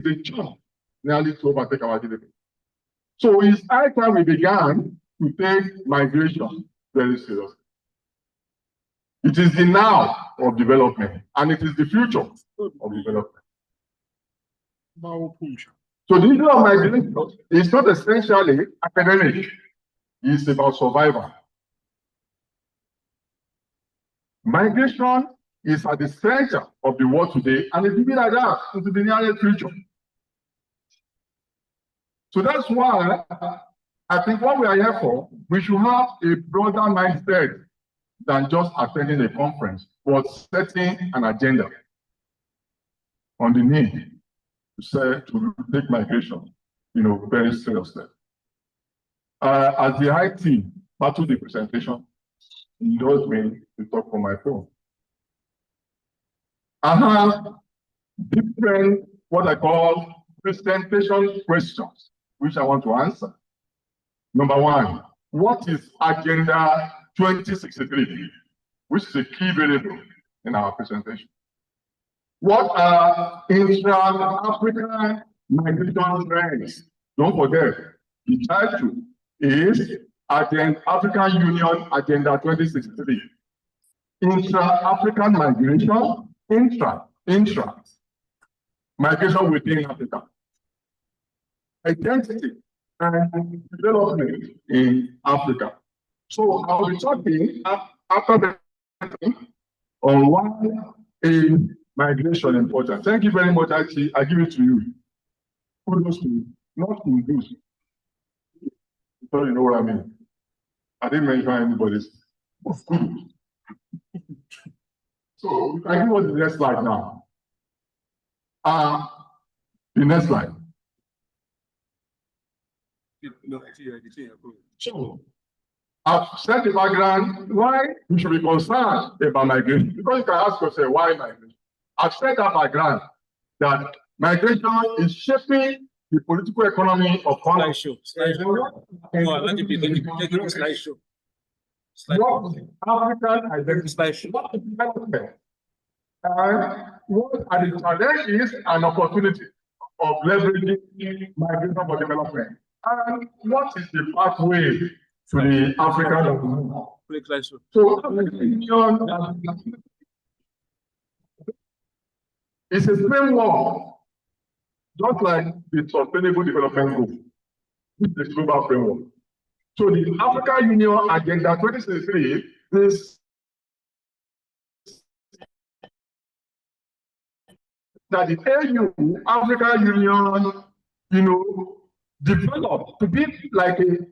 the chunk nearly to overtake our GDP. So it's high time we began to take migration very seriously. It is the now of development, and it is the future of development. So the issue of migration is not essentially academic, it's about survival. Migration is at the center of the world today, and it will be like that into the near future. So that's why I think what we are here for, we should have a broader mindset than just attending a conference, but setting an agenda on the need to take migration, very seriously. As the IT battled the presentation, it does mean to talk from my phone. I have different, what I call presentation questions, which I want to answer. Number one, what is Agenda 2063, which is a key variable in our presentation? What are intra-African migration trends? Don't forget, the title is African Union Agenda 2063. Intra-African migration, intra, migration within Africa. Identity and development in Africa. So I'll be talking after that on why is migration important. Thank you very much, actually. I give it to you. Kudos to you, not Kudus. So you know what I mean. I didn't mention anybody's. So I give us the next slide now. The next slide. So I've set the background why we should be concerned about migration. Because you can ask yourself, why migration? I've set that background that migration is shaping the political economy of countries. African identity. And what are the challenges and opportunities of leveraging migration for development? And what is the pathway to the African development? So, it's a framework, just like the Sustainable Development Goal, which is a global framework. So the African Union Agenda 2063 is that the AU, African Union, developed to be like an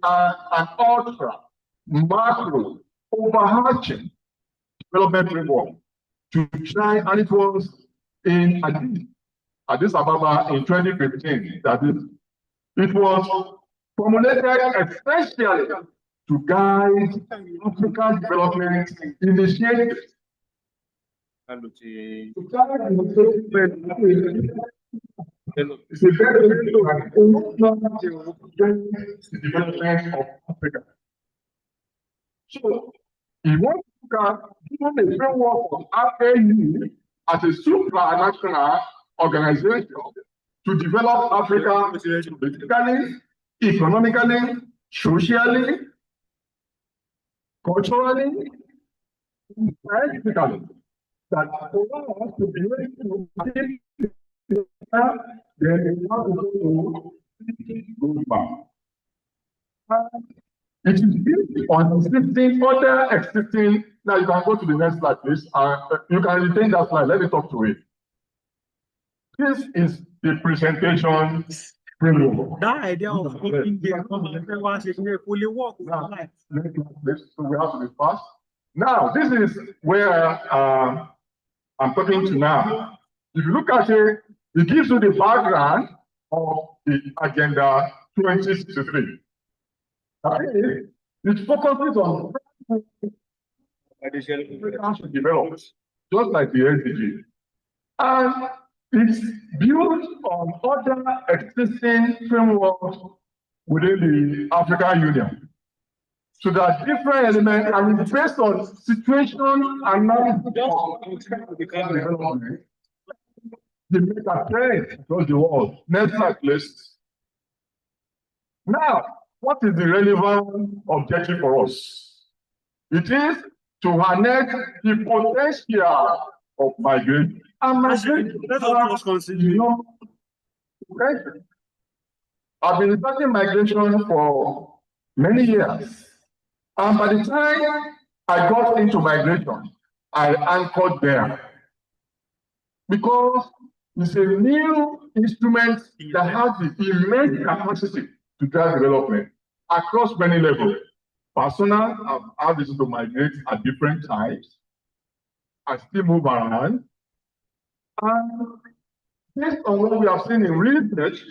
ultra, macro, overarching development framework to try, and it was in Addis Ababa in 2015 that it was formulated especially to guide African development initiatives. It's a very development of Africa. So, you want to look at even the framework of AU as a supranational organization to develop Africa politically, economically, socially, culturally, scientifically. That allow us to be able to then go back. It is built on existing. Now you can go to the next slide, please. You can retain that slide. Let me talk to it. This is the presentation framework. That idea of making the fully work. So we have to be fast. Now, this is where I'm talking to now. If you look at it, it gives you the background of the Agenda 2063. It focuses on development, just like the SDG. And it's built on other existing frameworks within the African Union. So there are different elements, and it's based on situation analysis of development. the mega trend across the world. Next slide, please. Now, what is the relevant objective for us? It is to harness the potential of migration. And migration, Let us just consider. Okay. I've been studying migration for many years. And by the time I got into migration, I anchored there. Because it's a new instrument that has the immense capacity to drive development across many levels. Personal, I've had to migrate at different times. I still move around. And based on what we have seen in research,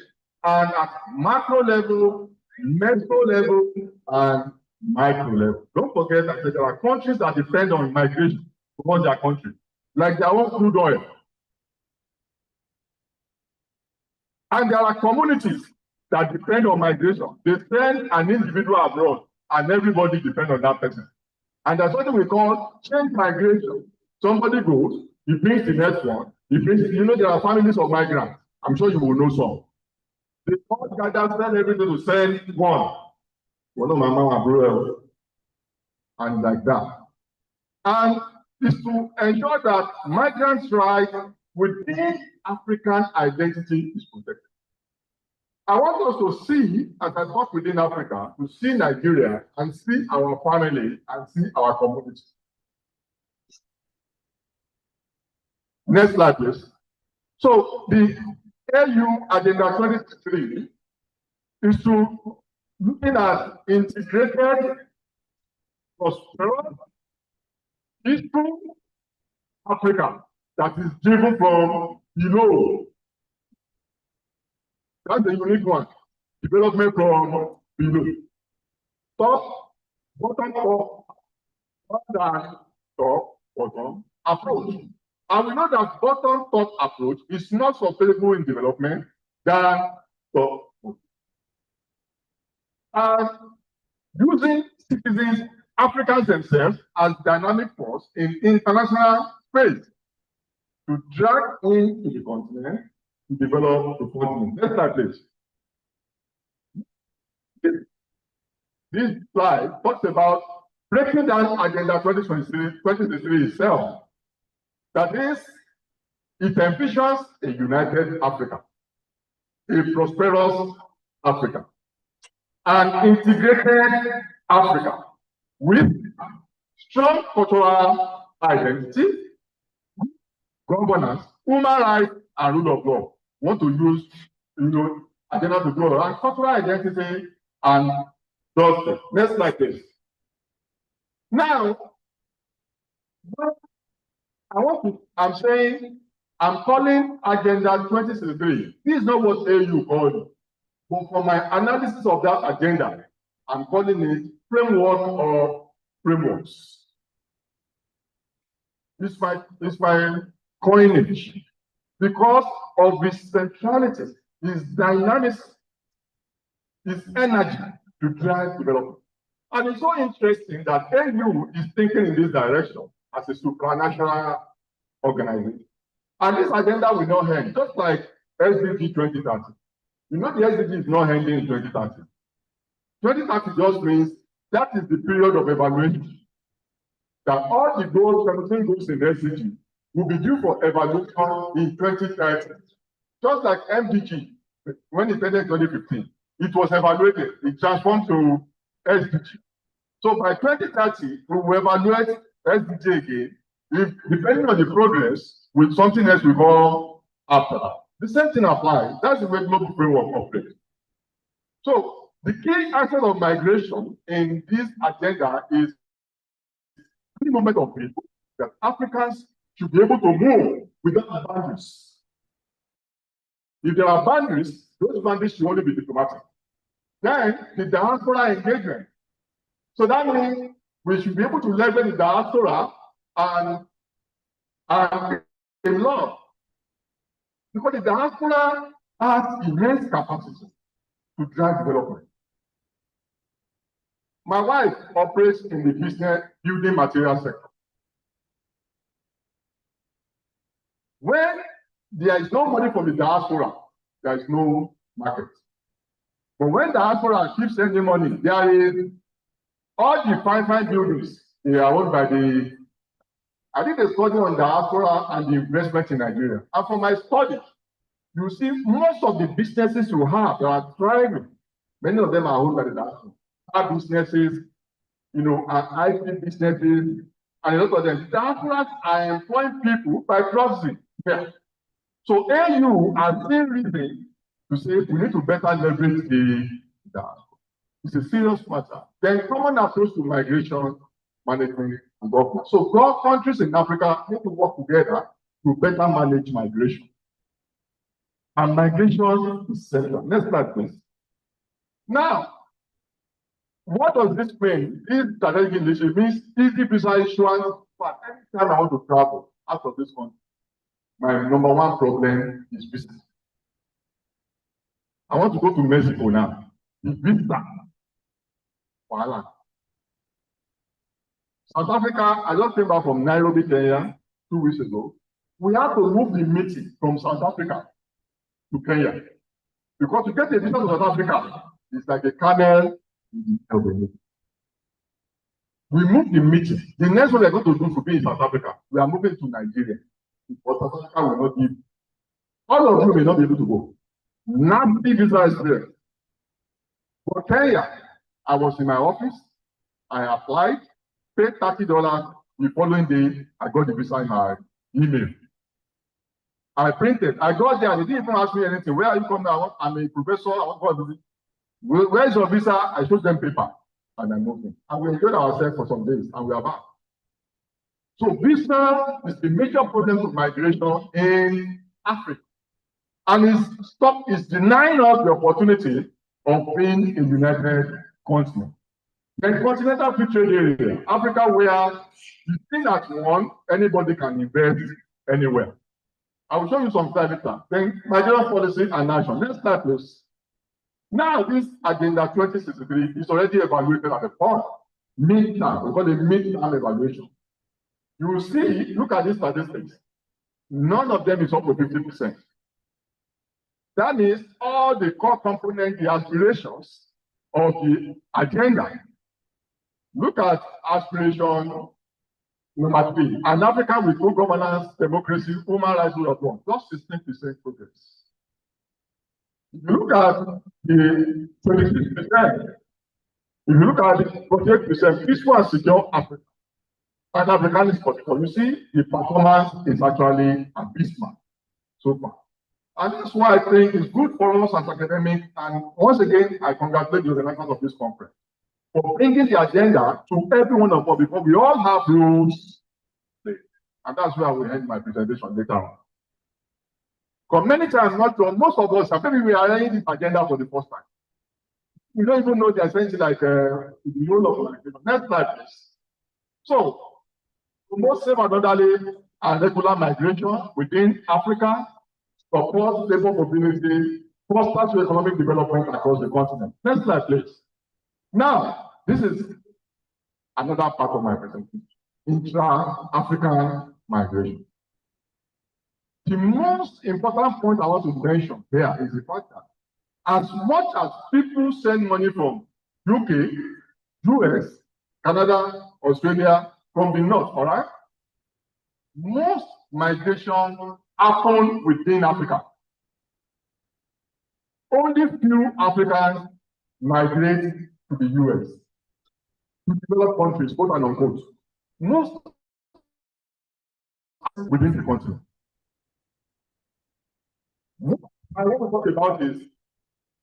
and at macro level, metro level, and micro level. Don't forget that there are countries that depend on migration towards their country, like their own crude oil. And there are communities that depend on migration. They send an individual abroad, and everybody depends on that person. And that's what we call change migration. Somebody goes, he brings the next one, he brings, there are families of migrants. I'm sure you will know some. They all gather, send everything to send one. One of my mama, bro, and like that. And it's to ensure that migrants' rights within African identity is protected. I want us to see, as I talk within Africa, to see Nigeria and see our family and see our community. Next slide, please. So the AU Agenda 2023 is to looking at integrated, prosperous, peaceful Africa that is driven from below. That's the unique one. Development from below. Top, bottom up, top, bottom approach. And we know that bottom-top approach is not sustainable in development than top. And using citizens, Africans themselves, as dynamic force in international space to drag into the continent to develop the continent. Next slide, please. This slide talks about breaking down Agenda 2023 itself. That is, it envisions a united Africa, a prosperous Africa, an integrated Africa with strong cultural identity, governance, human rights, and rule of law. We want to use, agenda to grow and cultural identity and justice. Next slide, please. Now, I'm calling Agenda 2063. This is not what AU called it. But for my analysis of that agenda, I'm calling it framework or frameworks. It's my coinage because of its centrality, its dynamics, its energy to drive development. And it's so interesting that AU is thinking in this direction as a supranational organization. And this agenda will not end, just like SDG 2030. The SDG is not ending in 2030. 2030 just means that is the period of evaluation. That all the goals, 17 goals in SDG, will be due for evaluation in 2030. Just like MDG, when it ended in 2015, it was evaluated, it transformed to SDG. So by 2030, we will evaluate SDG again, depending on the progress, with something else we call after that. The same thing applies. That's the way global framework operates. So the key aspect of migration in this agenda is the movement of people, that Africans should be able to move without boundaries. If there are boundaries, those boundaries should only be diplomatic. Then the diaspora engagement. So that means we should be able to leverage the diaspora and in law. Because the diaspora has immense capacity to drive development. My wife operates in the business building material sector. When there is no money from the diaspora, there is no market. But when the diaspora keeps sending money, there is all the fine buildings, they are owned by the, I did a study on diaspora and the investment in Nigeria. And from my study, you see most of the businesses you have that are thriving, many of them are owned by the diaspora. Our businesses, you know, are IT businesses, and a lot of them. Diasporas are employing people by proxy. Yeah. So AU has still reason to say we need to better leverage the diaspora. It's a serious matter. Then common approach to migration management and government. So countries in Africa need to work together to better manage migration. And migration is central. Next slide, please. Now, what does this mean? This strategic initiative means easy visa issuance for any time I want to travel out of this country. My number one problem is visa. I want to go to Mexico now. The visa. Voila. South Africa, I just came back from Nairobi, Kenya 2 weeks ago. We have to move the meeting from South Africa to Kenya. Because to get a visa to South Africa, it's like a camel in the elbow. We move the meeting. The next one we're going to do to be in South Africa, we are moving to Nigeria. But South Africa will not give. All of you may not be able to go. Nasty visa experience. For Kenya, I was in my office. I applied, paid $30. The following day, I got the visa in my email. I printed. I got there. They didn't even ask me anything. Where are you coming? I'm a professor. I want to go visit. Where is your visa? I showed them paper. And I moved in. And we enjoyed ourselves for some days. And we are back. So visa is the major problem of migration in Africa. And it's denying us the opportunity of being a united continent. The continental free trade area, Africa, where you think that one, anybody can invest anywhere. I will show you some slides later. Then Nigerian policy and action. Next slide, please. Now, this Agenda 2063 is already evaluated at the point. Midterm, we call it midterm evaluation. You will see, look at these statistics. None of them is up to 50%. That means all the core components, the aspirations of the agenda. Look at aspiration number 3. An Africa with full governance, democracy, human rights, rule of law. Just 16% progress. If you look at the 26%, if you look at the 48%, peaceful and secure Africa, and African is 44, you see the performance is actually abysmal so far. And that's why I think it's good for us as academics. And once again, I congratulate the organizers of this conference for bringing the agenda to every one of us, because we all have rules. And that's where I will end my presentation later on. Because many times, not most of us, maybe we are writing this agenda for the first time. We don't even know there's anything like the role of organization. Next slide, please. So, promote safe and orderly and regular migration within Africa, support labor mobility, foster economic development across the continent. Next slide, please. Now, this is another part of my presentation, intra-African migration. The most important point I want to mention here is the fact that as much as people send money from UK, US, Canada, Australia, from the north, all right? Most migration happen within Africa. Only few Africans migrate to the US, to developed countries, quote and unquote. Most within the continent. What I want to talk about is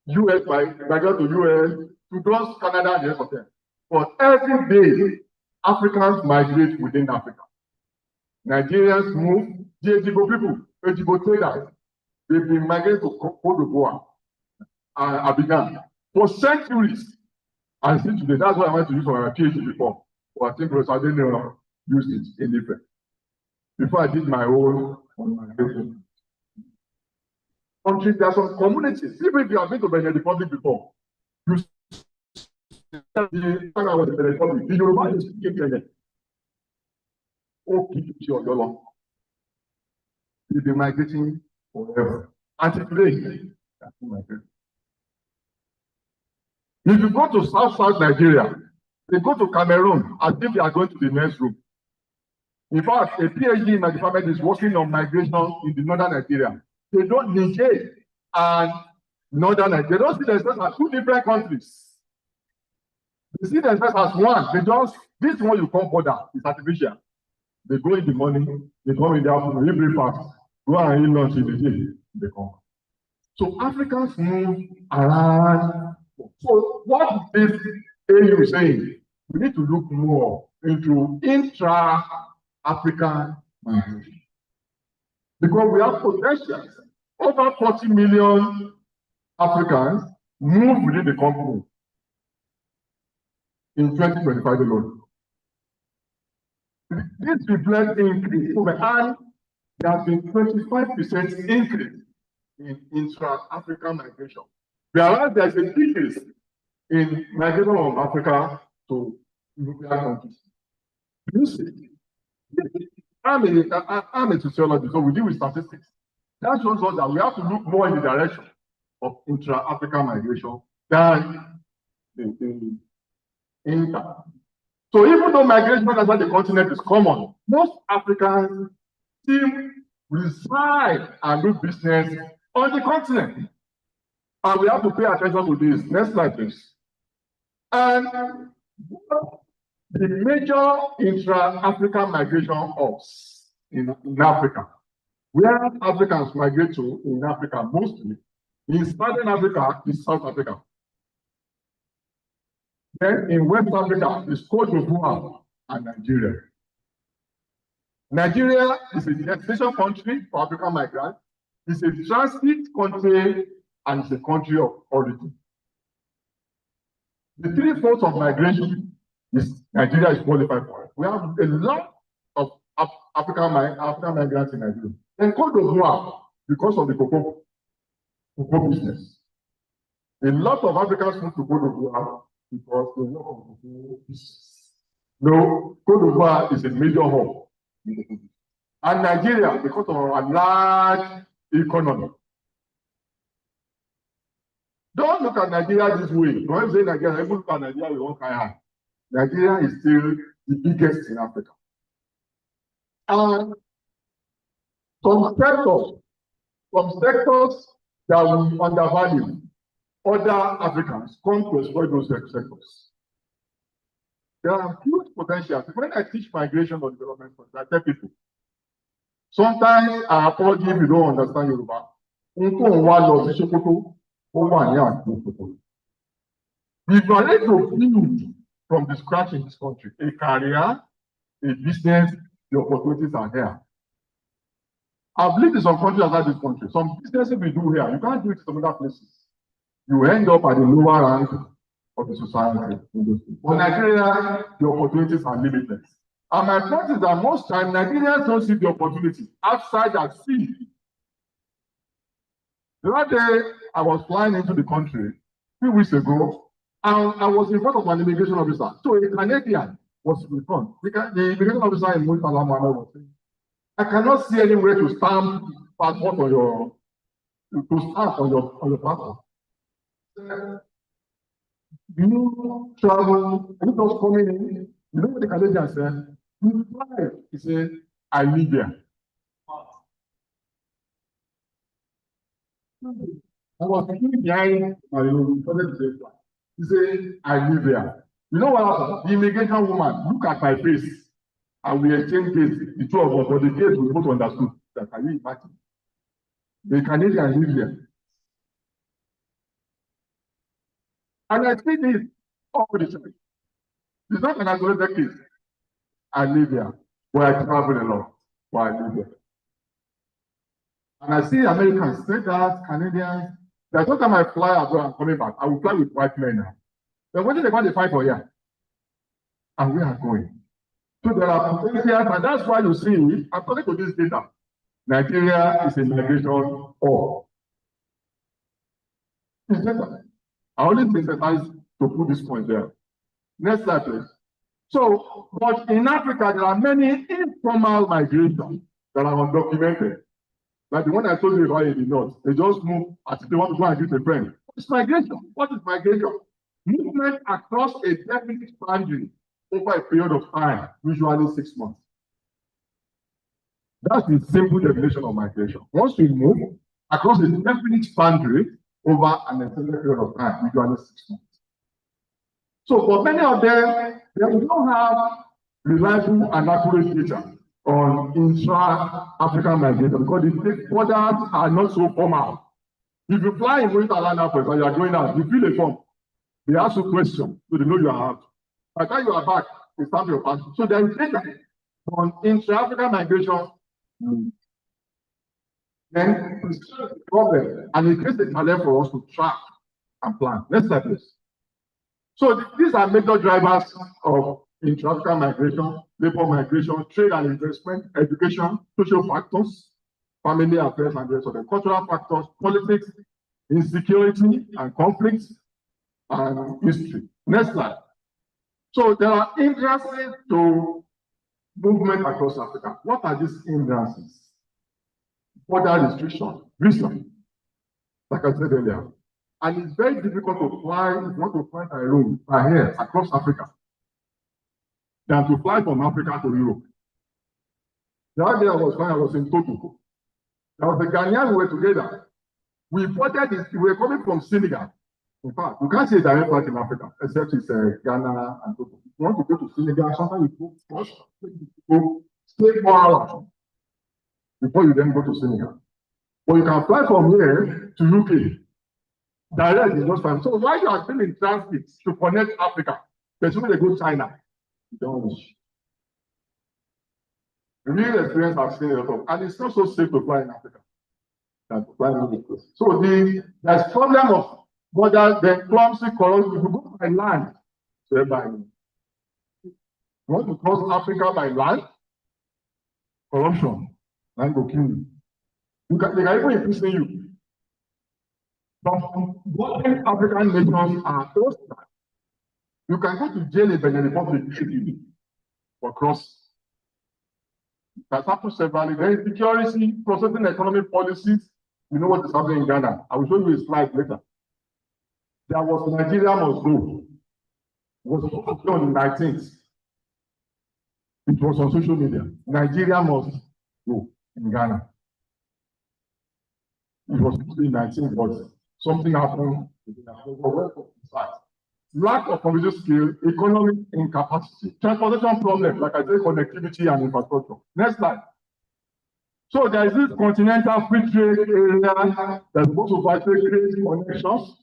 US migrate to US, to those Canada and the rest of them. But every day, Africans migrate within Africa. Nigerians move, the Ejigbo people, Ejigbo traders, they've been migrating to Cote d'Ivoire and Abidjan for centuries. And still today, that's what I went to use for my PhD before. But I think Professor Adeniran used it in different. Before I did my own on my own. Countries, there are some communities, even if you have been to Benin Republic before, you see the Republic, the Yoruba is speaking Benin. Oh, they've been migrating forever. Until today, that's my favorite. If you go to South Nigeria, they go to Cameroon as if they are going to the next room. In fact, a PhD in my department is working on migration in the northern Nigeria. They don't Niger and northern Nigeria. They don't see themselves as two different countries. They see themselves as one. They just, this one you call border is artificial. They go in the morning, they come in the afternoon, eat breakfast, go and eat lunch in the day, they come. So Africans move around. So what this AU is saying, we need to look more into intra-African migration. Because we have potential. Over 40 million Africans move within the company in 2025 alone. This reflects increase over, and there has been 25% increase in intra-African migration. Whereas there is a decrease in migration from Africa to European countries. You see, I'm a sociologist, so we deal with statistics. That shows us that we have to look more in the direction of intra-African migration than the inter. So even though migration outside the continent is common, most Africans still reside and do business on the continent. And we have to pay attention to this. Next slide, please. And the major intra-African migration hubs in Africa, where Africans migrate to in Africa mostly, in Southern Africa is South Africa. Then in West Africa is Cote d'Ivoire and Nigeria. Nigeria is a destination country for African migrants. It's a transit country and it's a country of origin. The 3/4 of migration is Nigeria is qualified for it. We have a lot of African migrants in Nigeria. Then Cote d'Ivoire, because of the cocoa business. A lot of Africans move to Cote d'Ivoire because they work on cocoa business. No, Cote d'Ivoire is a major hub in the cocoa business. And Nigeria, because of our large economy. Don't look at Nigeria this way. When you say Nigeria, even look at Nigeria with one kind. Nigeria is still the biggest in Africa. And some sectors that we undervalue, other Africans come to exploit those sectors. There are huge potentials. When I teach migration or development, I tell people, sometimes I apologize if you don't understand Yoruba. If you are ready to build from the scratch in this country, a career, a business, the opportunities are here. I've lived in some countries outside this country. Some businesses we do here, you can't do it in some other places. You end up at the lower rank of the society. For Nigeria, the opportunities are limitless. And my point is that most times Nigerians don't see the opportunity outside that sea. The other day, I was flying into the country 3 weeks ago, and I was in front of an immigration officer. So a Canadian was in front. The immigration officer in Murtala Mohammed was saying, I cannot see anywhere to stamp passport on your passport. You travel, you just coming in. You know what the Canadian said? You fly. He said, I live there. I was sitting behind my he said, I live there. You know what happened? The immigration woman look at my face and we exchange dates, the two of us, but the dates we both understood. That can you imagine? The Canadian live there. And I see this all the time. It's not an isolated case. I live there, where I travel a lot, where I live there. And I see Americans say that, Canadians. There's no time I fly abroad and coming back. I will fly with white men now. Then what did they want to fight for here? And we are going. So there are potentials, and that's why you see, according to this data, Nigeria is a migration hub. It's better. I only synthesize to put this point there. Next slide, please. So, but in Africa, there are many informal migrations that are undocumented. Like the one I told you about in the north, they just move as if they want to go and visit a friend. It's migration. What is migration? Movement across a definite boundary over a period of time, usually 6 months. That's the simple definition of migration. Once you move across a definite boundary over an extended period of time, usually 6 months. So for many of them, they don't have reliable and accurate data on intra-African migration because the borders are not so formal. If you fly in Monitor Land Africa and you are going out, you fill a form. They ask you questions, so they know you are out. By the time you are back, they stamp your passport. So there is data on intra-African migration. Then it's a problem, and it creates a challenge for us to track and plan. Next slide, please. So these are major drivers of intra-African migration, labor migration, trade and investment, education, social factors, family affairs and the rest of them, cultural factors, politics, insecurity and conflicts, and history. Next slide. So there are hindrances to movement across Africa. What are these hindrances? Border restriction, visa, like I said earlier. And it's very difficult to fly, if you want to fly by road, by air, across Africa, than to fly from Africa to Europe. The other day I was in Togo. There was a Ghanaian, we were together. We boarded this, we were coming from Senegal. In fact, you can't see a direct flight in Africa, except it's Ghana and Togo. If you want to go to Senegal, sometimes you go first, you go stay 4 hours before you then go to Senegal. But you can fly from here to UK. Direct is just fine. So why you are still in transit to connect Africa? Because when they go to China, you don't wish. The real experience I've seen a lot of, and it's not so safe to fly in Africa than to fly in the coast. So there's problem of borders, then clumsy corruption. If you go by land, so by you want to cross Africa by land, corruption, land will kill you. They can even imprison you. Some modern African nations are hostile. You can go to jail in Benin Republic for cross. That's happened severally. There is security, processing economic policies. You know what is happening in Ghana. I will show you a slide later. There was Nigeria must go. It was on the 19th. It was on social media. Nigeria must go in Ghana. It was in the 19th, but something happened. Lack of computer skill, economic incapacity, transportation problems, like I said, connectivity and infrastructure. Next slide. So there is this continental free trade area that's supposed to facilitate connections.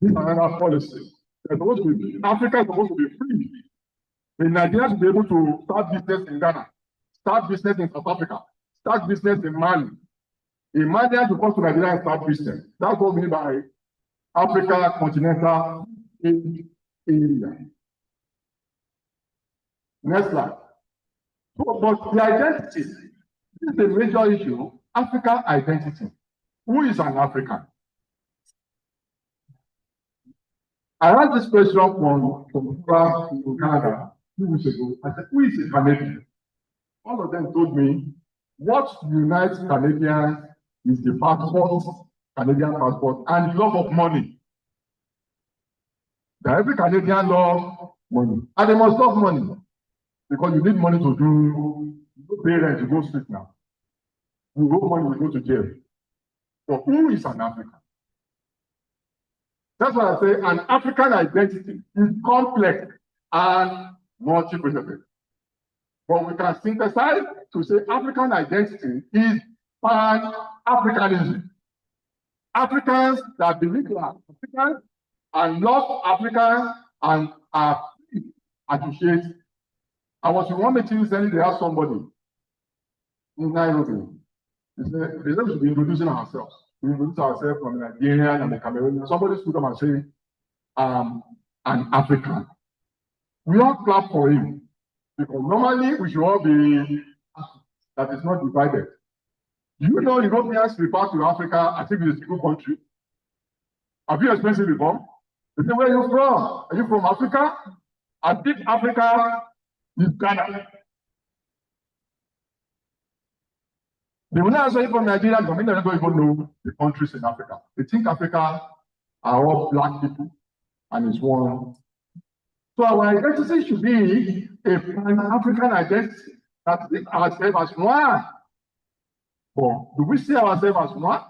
This is another policy. Africa is supposed to be free. In Nigeria to be able to start business in Ghana, start business in South Africa, start business in Mali. In Mali to come to Nigeria and start business. That's what we mean by Africa continental area. Next slide. So, but the identity, this is a major issue. African identity. Who is an African? I asked this question from Canada 2 weeks ago. I said, who is a Canadian? All of them told me what unites Canadians is the passport, Canadian passport, and love of money. That every Canadian loves money. And they must love money. Because you need money to do pay rent, you go street now. You owe money, you go to jail. So who is an African? That's why I say an African identity is complex and multifaceted. But we can synthesize to say African identity is Pan-Africanism. Africans that believe they are Africans and love Africans and are free associate. I was in one meeting recently, they asked somebody in Nairobi. They said we should be introducing ourselves. We introduce ourselves from the Nigerian and the Cameroonian. Somebody stood up and say, an African. We all clap for him. Because normally we should all be that is not divided. You know, Europeans refer to Africa as if it's a single country. Have you experienced it before? They say, where are you from? Are you from Africa? As if Africa is Ghana. They will not answer from Nigeria, but many don't even know the countries in Africa. They think Africa are all black people, and it's one. So our identity should be a pan-African identity that sees ourselves as one. But do we see ourselves as one?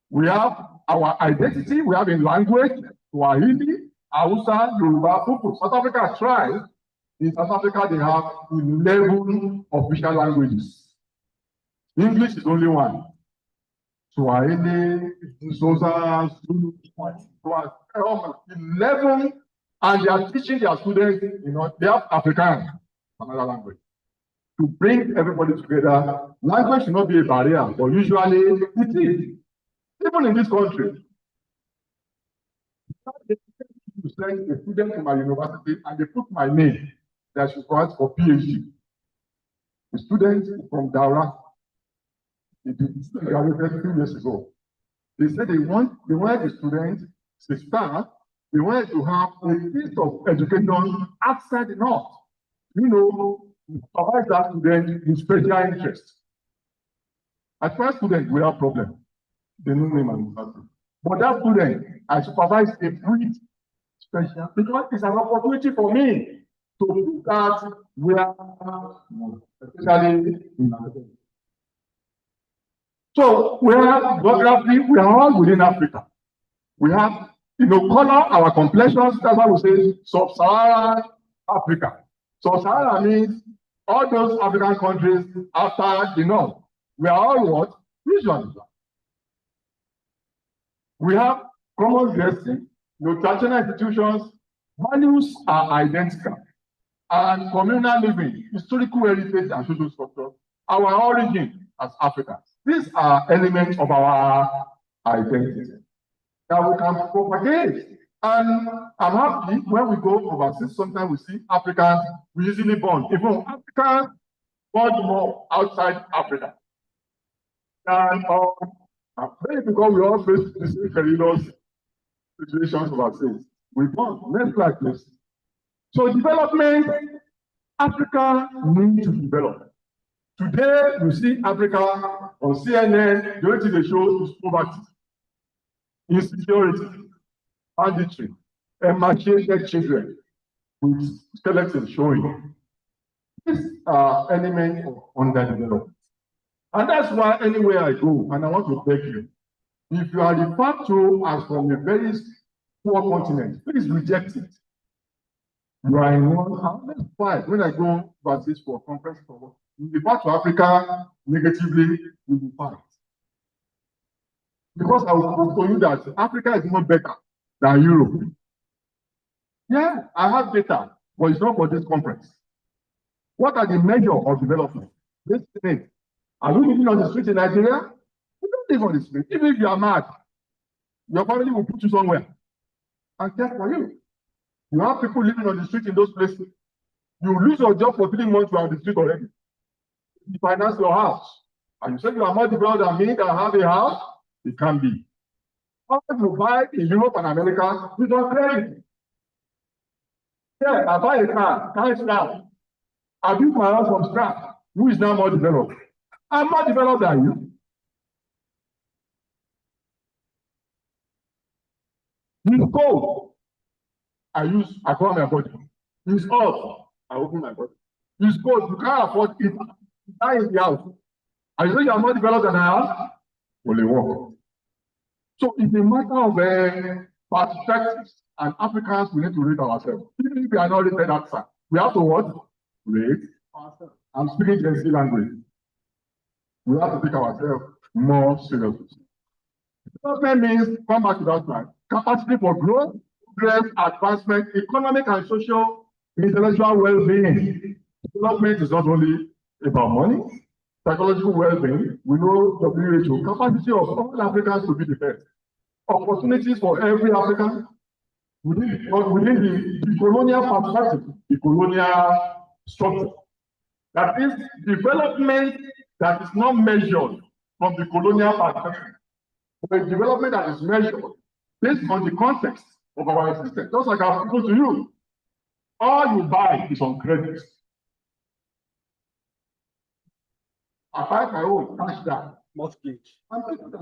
We have our identity, we have a language, Swahili, Hausa, Yoruba, Fufu. South Africa tried. In South Africa, they have 11 official languages. English is only one. Swahili, Xhosa, Zulu, 11, and they are teaching their students, they have Afrikaans, another language, to bring everybody together. Language should not be a barrier, but usually it is. Even in this country, to send a student to my university and they put my name that should go out for PhD. The student from Daura, they graduated 2 years ago. They said they wanted the students to start, they wanted to have a piece of education outside the North. Provide that student with special interest. At first, students without problem. They know name and university. But that student, I supervise a free special because it's an opportunity for me to do that where, especially in Africa. So we have geography, we are all within Africa. We have, color, our complexions, that's why we say sub-Saharan Africa. Sub-Saharan means all those African countries after the North. We are all what? Regions. We have common dressing, traditional institutions, values are identical, and communal living, historical heritage, and social structure, our origin as Africans. These are elements of our identity that we can propagate. And I'm happy when we go overseas, sometimes we see Africans, we easily born, even Africans born more outside Africa. And maybe because we all face the same perilous situations overseas. We born. Next slide, please. So development, Africa needs to develop. Today, you see Africa on CNN, the only thing they show is poverty, insecurity, banditry, emaciated children with skeletons showing. These are elements of underdevelopment. And that's why anywhere I go, and I want to beg you, if you are referred to as from a very poor continent, please reject it. You are in one, let's fight. When I go overseas for a conference, you refer to Africa negatively, you will fight. Because I will prove to you that Africa is even better than Europe. Yeah, I have data, but it's not for this conference. What are the measures of development? This thing. Are you living on the street in Nigeria? You don't live on the street. Even if you are mad, your family will put you somewhere and care for you. You have people living on the street in those places. You lose your job for 3 months, you are on the street already. You finance your house. And you say you are more developed than me that have a house? It can be. How much you buy in Europe and America, you don't credit. Yeah, I buy a car, can't scrap. I build my house from scratch. Who is now more developed? I'm more developed than you. Use cold. I call my body. Use hot. I open my body. Use cold. You can't afford it. Die in the house. And you say you are more developed than I am? Only work. So it's a matter of perspectives, and Africans, we need to read ourselves. Even if we are not rated that side, we have to what? Read ourselves. I'm speaking Gen Z language. We have to take ourselves more seriously. Development means, come back to that slide, capacity for growth, progress, advancement, economic and social, intellectual well-being. Development is not only about money, psychological well-being. We know WHO, capacity of all Africans to be the best. Opportunities for every African within the colonial perspective, the colonial structure. That is development that is not measured from the colonial perspective, but a development that is measured based on the context of our existence. Just like I put to you, all you buy is on credit. I buy my own, cash that. Mortgage. I'm taking the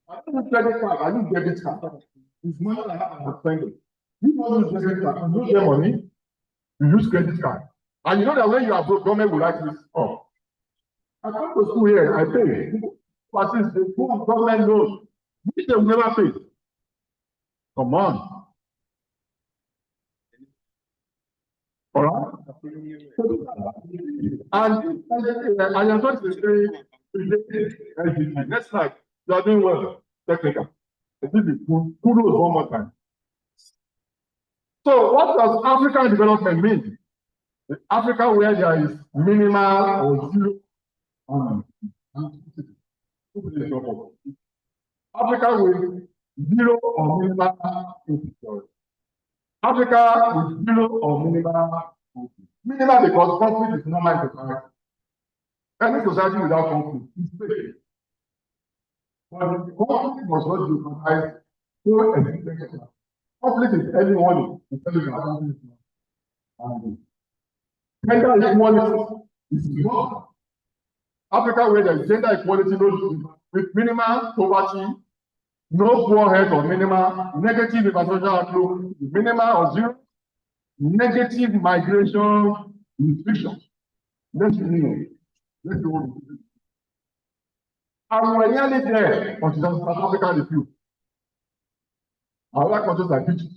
I don't use credit card, I use debit card. It's money I have, I'm spending. You don't use debit card, you don't get money, you use credit card. And you know that when you are broke, government will write this up. I come to school here, I pay. But since the school government knows, which they will never pay. Come on. All right? And I am going to say, next slide, you are doing well, technical. Kudos one more time. So what does African development mean? Africa where there is minimal or zero. Africa with zero or minimal insecurity. Africa with zero or minimal conflict. Minimal because conflict is normal in society. Any society without conflict is fake. But the conflict must not be recognized through existence. Conflict is early warning. Gender equality is not. Africa where there is gender equality, no, with minimal poverty, no poor health or minimal, negative infrastructure outlook, minimal or zero, negative migration restriction. Let's do it. And we're nearly there on South Africa review. Our countries like Egypt.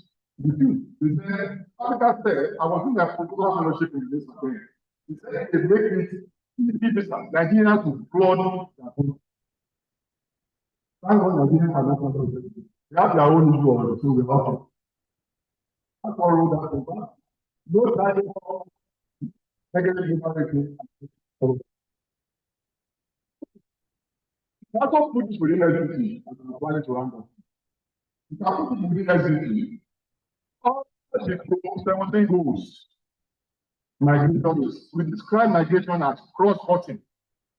Africa said, I was doing a program fellowship in this country. He said they make it easy for Nigerians to flood their country. Thank God Nigerians are not controlled. They have their own issue on so we have to. That's all road that over. No time for negative information. That's what put this within SDG and I'm planning to run down. You can put it within SDG. All the 17 goals. Migration is. We describe migration as cross-cutting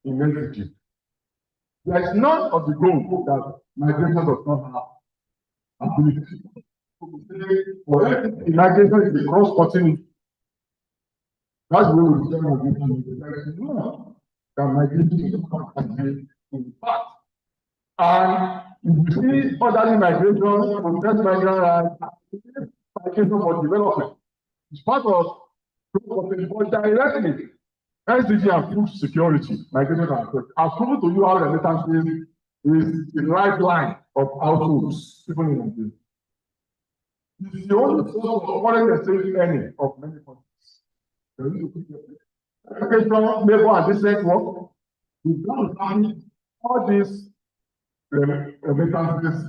in SDG. There is none of the goals that migration does not have ability. Migration is a cross-cutting. That's the way we describe migration. There is no that migration is a cross-cutting in fact. And if you see orderly migration, protest migrant rights, migration for development, it's part of but directly, SDG and food security, migration and food. I've proven to you how remittances is the lifeline of households, even in Nigeria. It's the only source of foreign exchange earning of many countries. Education, labor, and decent work. We've done all these remittances.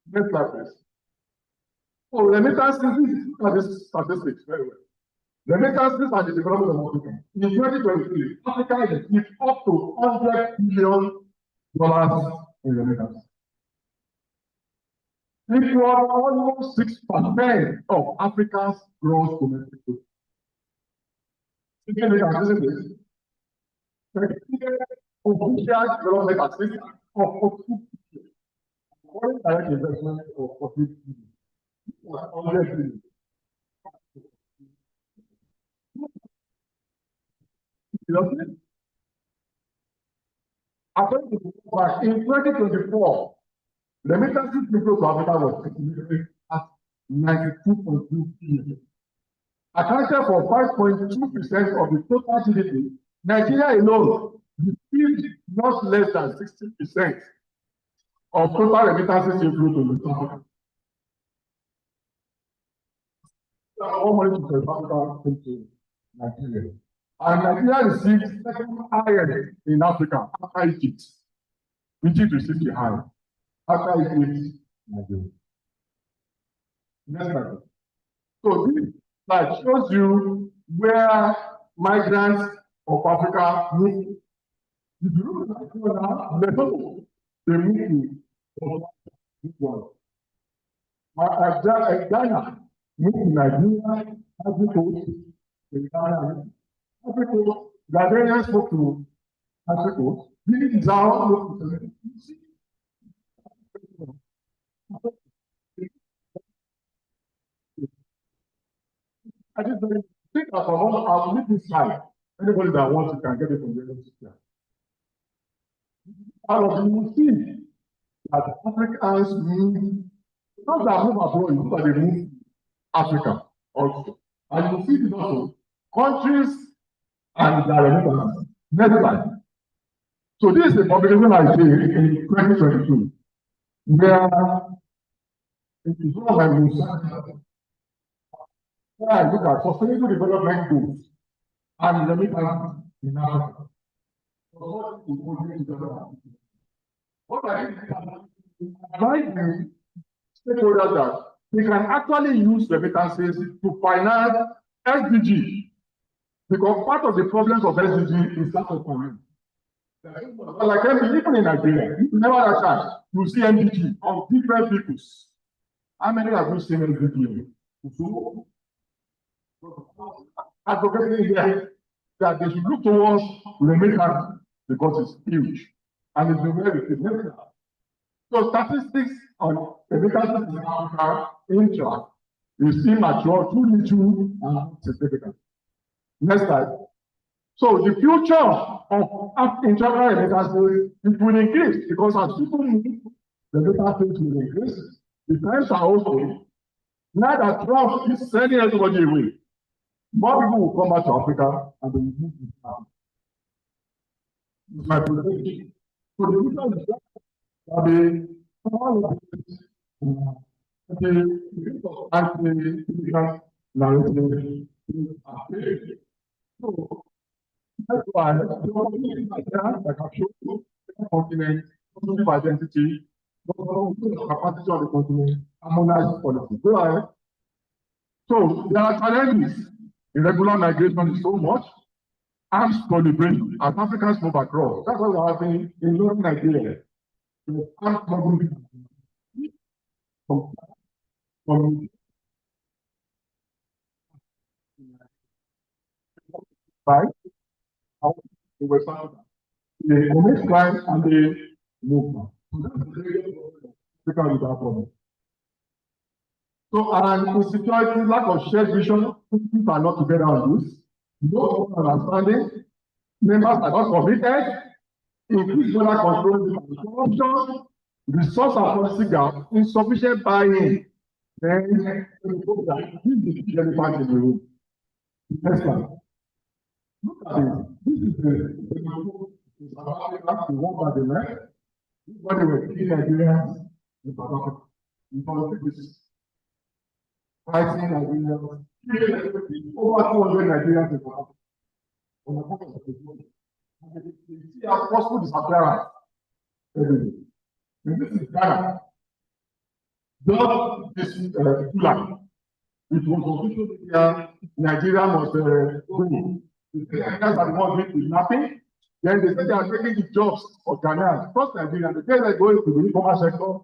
Next slide, please. Oh, remittances, look at this statistics very well. Remittances and the development of Africa. In 2023, Africa has achieved up to $100 billion in remittances. It was almost 6% of Africa's gross domestic product. Official development assistance of foreign direct investment of 40 billion. According to COMAS, in 2024, remittances to Africa was estimated at 92.2 billion. Accounted for 5.2% of the total GDP, Nigeria alone received not less than 60% of total remittances to Africa. All money to South Africa came to Nigeria. And Nigeria received second highest in Africa after Egypt. Egypt received the high. After Egypt, Nigeria. Next slide. So this slide shows you where migrants of Africa move. If you look at now, they move to this one. Ghana move to Nigeria, Ivory Coast, Ghana. Africa, Ghanaians spoke to Africa. This is how I just think that I will leave this slide. Anybody that wants it can get it from the university. You will see that Africans move, not that move abroad, but they move Africa also. And you will see this also. Countries and their remittances. Next slide. So this is the publication I did in 2022, where it is one of my research where I look at sustainable development goals and remittances in Africa. What I advise you, stakeholders, that they can actually use remittances to finance SDG, because part of the problems of SDG is lack of finance. Like even in Nigeria, you never have a chance to see MDG of different peoples. How many have you seen MDG? Advocating here that they should look towards remittance because it's huge and it's very significant. So statistics on remittances in Africa intra is immature, too little, and significant. Next slide. So the future of international remittances, it will increase because as people move, the remittances will increase. The times are also, now that Trump is sending everybody away, more people will come back to Africa and they will move to Africa. It's my prediction. So the future is that the anti-immigrant narrative is so that's why like I've shown you, continent, positive identity, capacity of the continent, harmonized policy. Go ahead. So there are challenges. Irregular migration is so much. Arms proliferation as Africans move across. That's what we're having in Northern Nigeria. Arms proliferation from right. The West Africa. They commit crime and they move. So, and insecurity, lack of shared vision, people are not together on this. No understanding, members are not committed, increased border control, corruption, resource and policy gap, insufficient buy-in. Then, this is the elephant in the room. Next slide. Look at it. This is the South Africa, the one by the left. When they were killing Nigerians in South Africa, in politics, fighting Nigerians, over 200 Nigerians in South Africa. On the part of the people, you see how possible disappearance every day. And this is Ghana. Just this July, it was official media, Nigeria must go. The Nigerians are the ones doing kidnapping. Then they say they are taking the jobs of Ghanaians across Nigeria. They say they're going to the e-commerce sector.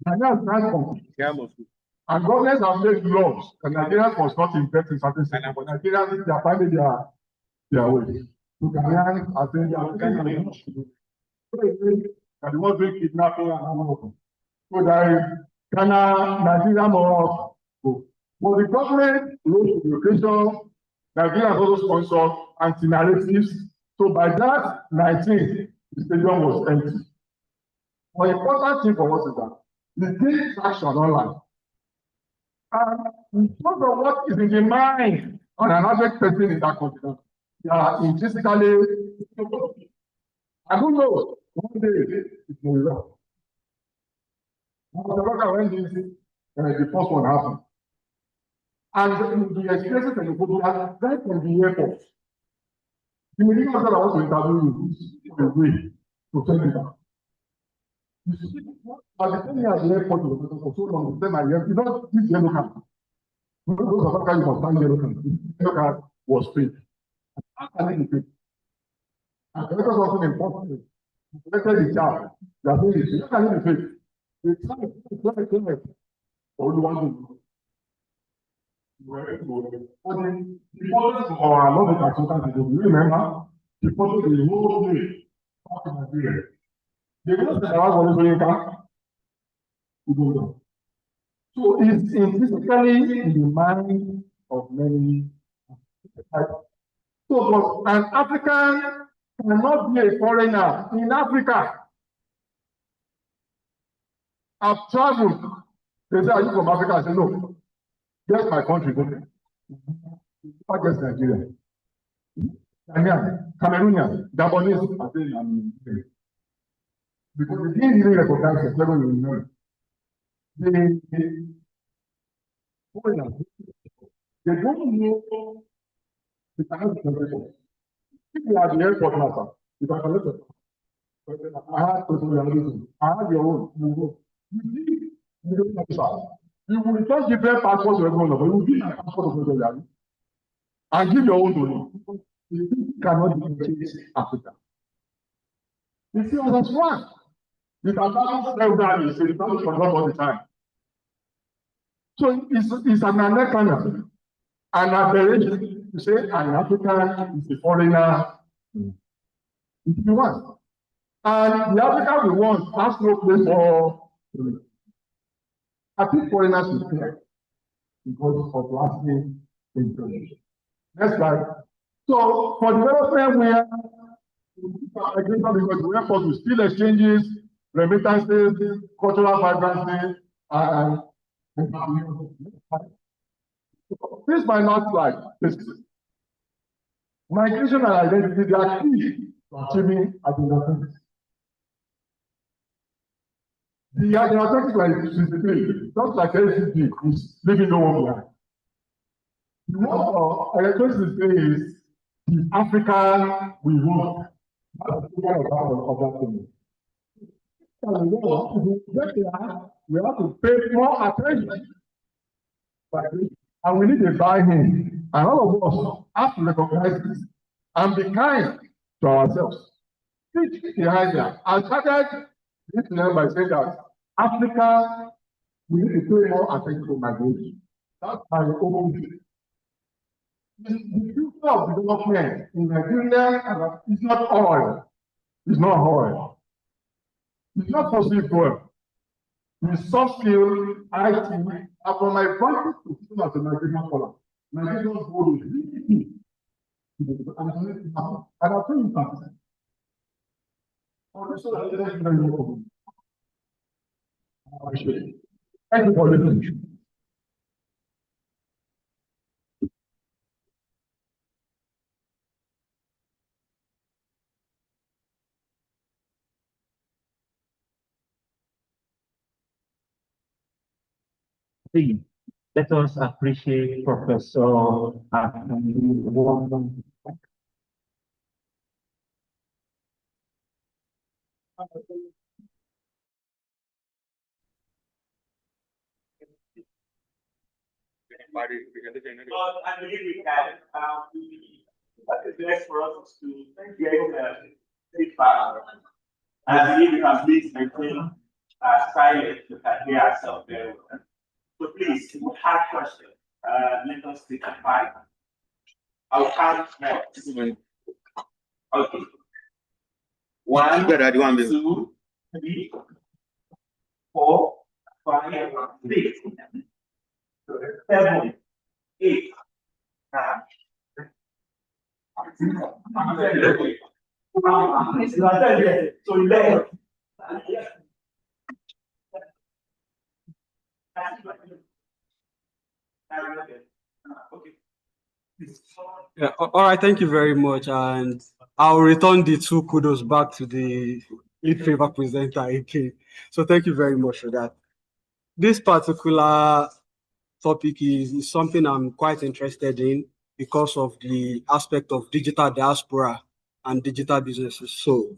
Ghanaians can't compete. And governments have made laws that Nigerians must not invest in certain sectors. But Nigerians, they are finding their way. So Ghanaians are saying they are taking the jobs. So they say that they want doing kidnapping and all. So that Ghana, Nigeria must go. But the government wrote the location. Nigeria has also sponsored anti-narratives. So by that 19th, the stadium was empty. But the important thing for us is that the gain traction online. And because of what is in the mind on an average person in that continent, they are intrinsically, I don't know, one day it will be wrong. When the first one happened. And the experiences and the people are right from the airport. The media that I want to interview you is a way to tell you that. You see, at the time at the airport for so long, then you know, this yellow card. Those of us you must find yellow card. The yellow card was fake. How can it be fake? And the letters also important. Collected the charge. They are saying it. How can it be fake? It's not only one thing. For the importance of our love consultants, you remember the photo of the whole day back in Nigeria. The most that I was going to so it's intrinsically in the mind of many. So, but an African cannot be a foreigner in Africa. I've traveled. They say, are you from Africa? I say, no. Just my country. Not just Nigeria. Ghanaian, Cameroonian, Gabonese. I say, I'm because they didn't really recognize the level you know. They don't know the kind of conversation. If you are the airport master, you can collect it. I have to do I have your own. You will just give them passport to everyone, but you will give them passport to everyone. And give your own to them. You cannot change Africa. You see, that's one. You can balance everybody, so you can't forget all the time. So it's an anachronism, an aberration to say an African is a foreigner. If you want. And the Africa we want has no place for. I think foreigners will care because of lasting information. Next slide. So for development, we are because we have to still exchanges, remittances, cultural vibrancy, and this might not like this. Migration and identity, they are key to achieving agenda. The agenda like 63, just like LCD, is leaving no one behind. The one electricity is the African we want. That's the of that thing. We have to pay more attention. And we need to buy in. And all of us have to recognize this and be kind to ourselves. Teach the idea. I started this year by saying that Africa, we need to pay more attention to migration. That's my own view. The future of development in Nigeria is not oil. It's not oil. It's not fossil fuel. It's soft skill, IT, and from my point of view as a Nigerian scholar, Nigerian goal is really key. And I'll tell you something. Thank you for listening. Let us appreciate Professor I believe we can it's best for us to get feedback. I believe we can please maintain silence to hear ourselves very well. So please, if you have questions, let us take a 5. I'll count now. Okay. 1, 2, 3, 4, 5, 6, 7, 8, 9. So 11. Yeah, all right, thank you very much. And I'll return the 2 kudos back to the lead favor presenter again. So thank you very much for that. This particular topic is something I'm quite interested in because of the aspect of digital diaspora and digital businesses. So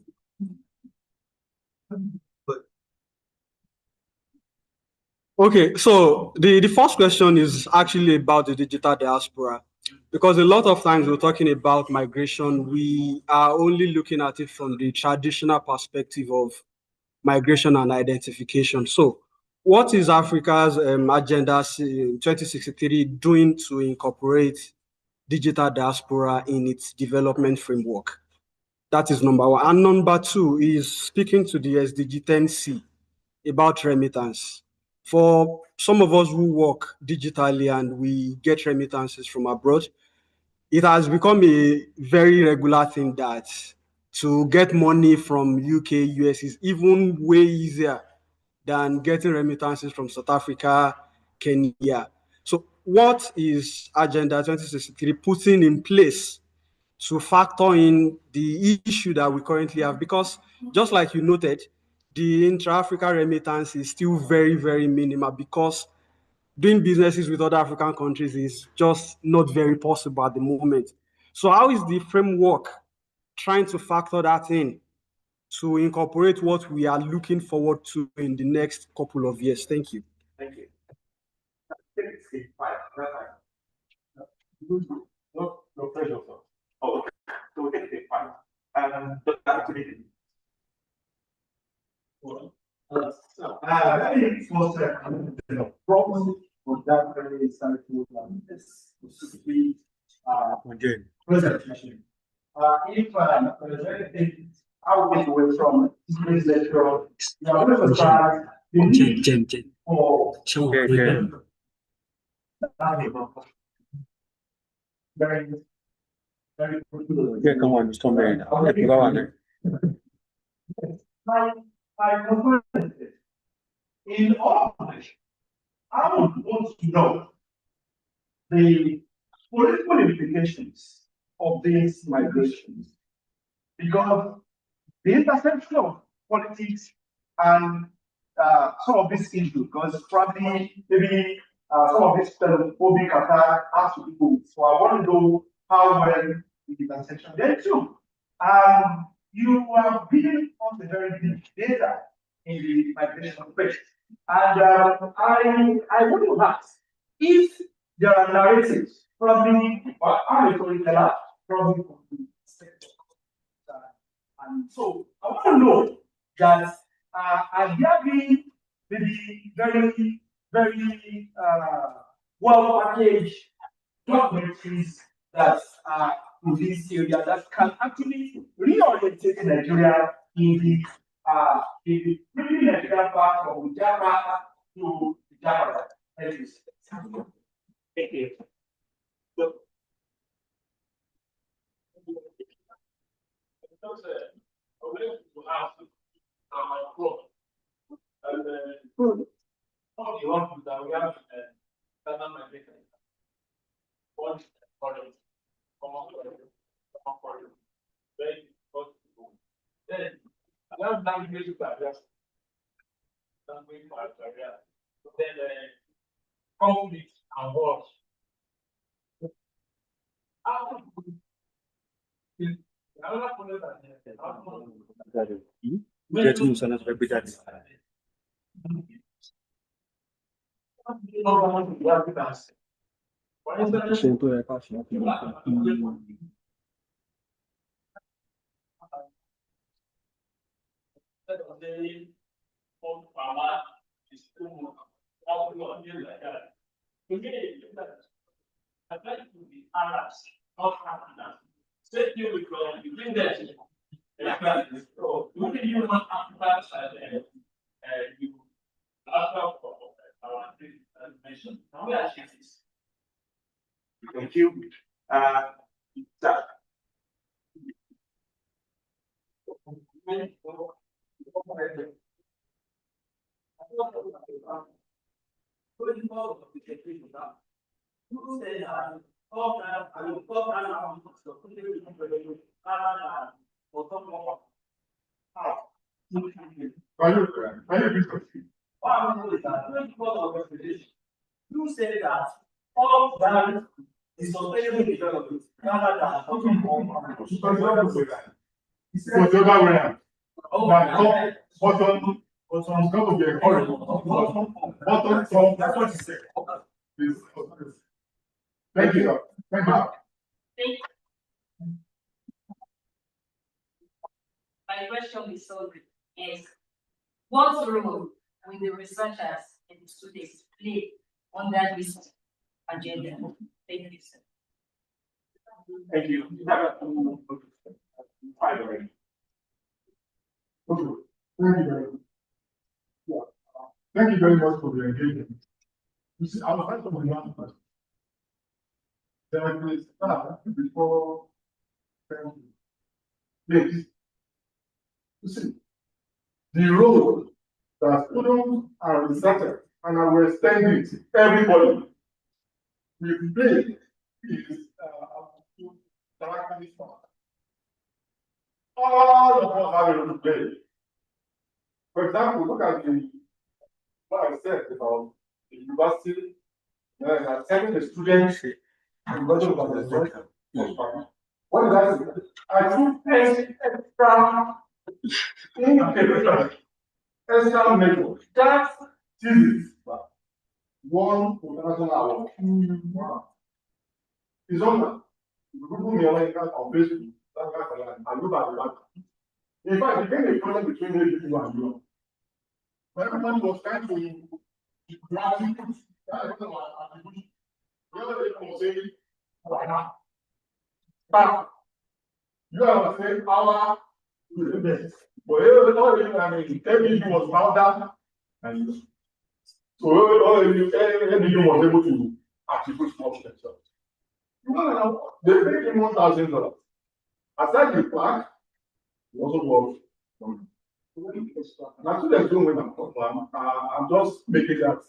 okay, so the first question is actually about the digital diaspora, because a lot of times we're talking about migration, we are only looking at it from the traditional perspective of migration and identification. So what is Africa's agenda 2063 doing to incorporate digital diaspora in its development framework? That is number 1. And number 2 is speaking to the SDG 10C about remittance. For some of us who work digitally and we get remittances from abroad, it has become a very regular thing that to get money from UK, US is even way easier than getting remittances from South Africa, Kenya. So, what is Agenda 2063 putting in place to factor in the issue that we currently have? Because, just like you noted, the intra-Africa remittance is still very, very minimal because doing businesses with other African countries is just not very possible at the moment. So, how is the framework trying to factor that in to incorporate what we are looking forward to in the next couple of years? Thank you. Thank you. No pressure, sir. Oh, okay. So we take it fine. Dr. Activity. Let me first the problem of that very insightful is specifically presentation. If there's anything I would take away from this lecture, you are going to emphasize the need for very, very Come on, just come in. my conclusion is, in all of this, I would want to know the political implications of these migrations, because the intersection of politics and some of these issues, because probably maybe some of this xenophobic attack has to do. So I want to know how well the intersection. Then too, you are building on the very big data in the migration space. And I want to ask if there are narratives probably or I'm a storyteller probably from the sector. And so I want to know that are there been maybe very, very well packaged documentaries that are in this area that can actually reorientate Nigeria in the really Nigerian part from Java to Java. Thank you. Thank you. So, because I would like to ask my problem. And one of the ones that we have standard migration. One product, common product, very difficult to do. Then, I have language barriers. Language barriers. Then, conflict and wars. I'd like to be Arabs, not Africans. Same thing with you bring them. So, you really you want Africans and you Africa for our nation. Now we are this. Thank you. That. You say that all that is sustainable development, Canada, Whatever way around. Bottom is going to be encouraged. Bottom top. That's what you said. Thank you. Thank you. My question is what role will the researchers and the students play on that research agenda? Thank you, sir. Thank you. Okay. Thank you very much. Thank you very much for the engagement. You see, I was trying to remember that there is start before. Yes. You see, the road that students are researchers and I will extend it to everybody. We play is directly smart. All of us have a role to play. For example, look at what I said about the university, telling the students and what did I say? I took extra measure. That is one international award. Wow. It's on that. Google me on Facebook. And look at that. In fact, it became a problem between you and you. Everybody was trying to grab you. Everyone was attributing. The other day, I was saying, why not? But you are saying, our best. But I mean, every was found out. And so, every was able to attribute much themselves. They paid him $1,000. Aside the fact, he also worked. Now, students don't win. I'm just making that.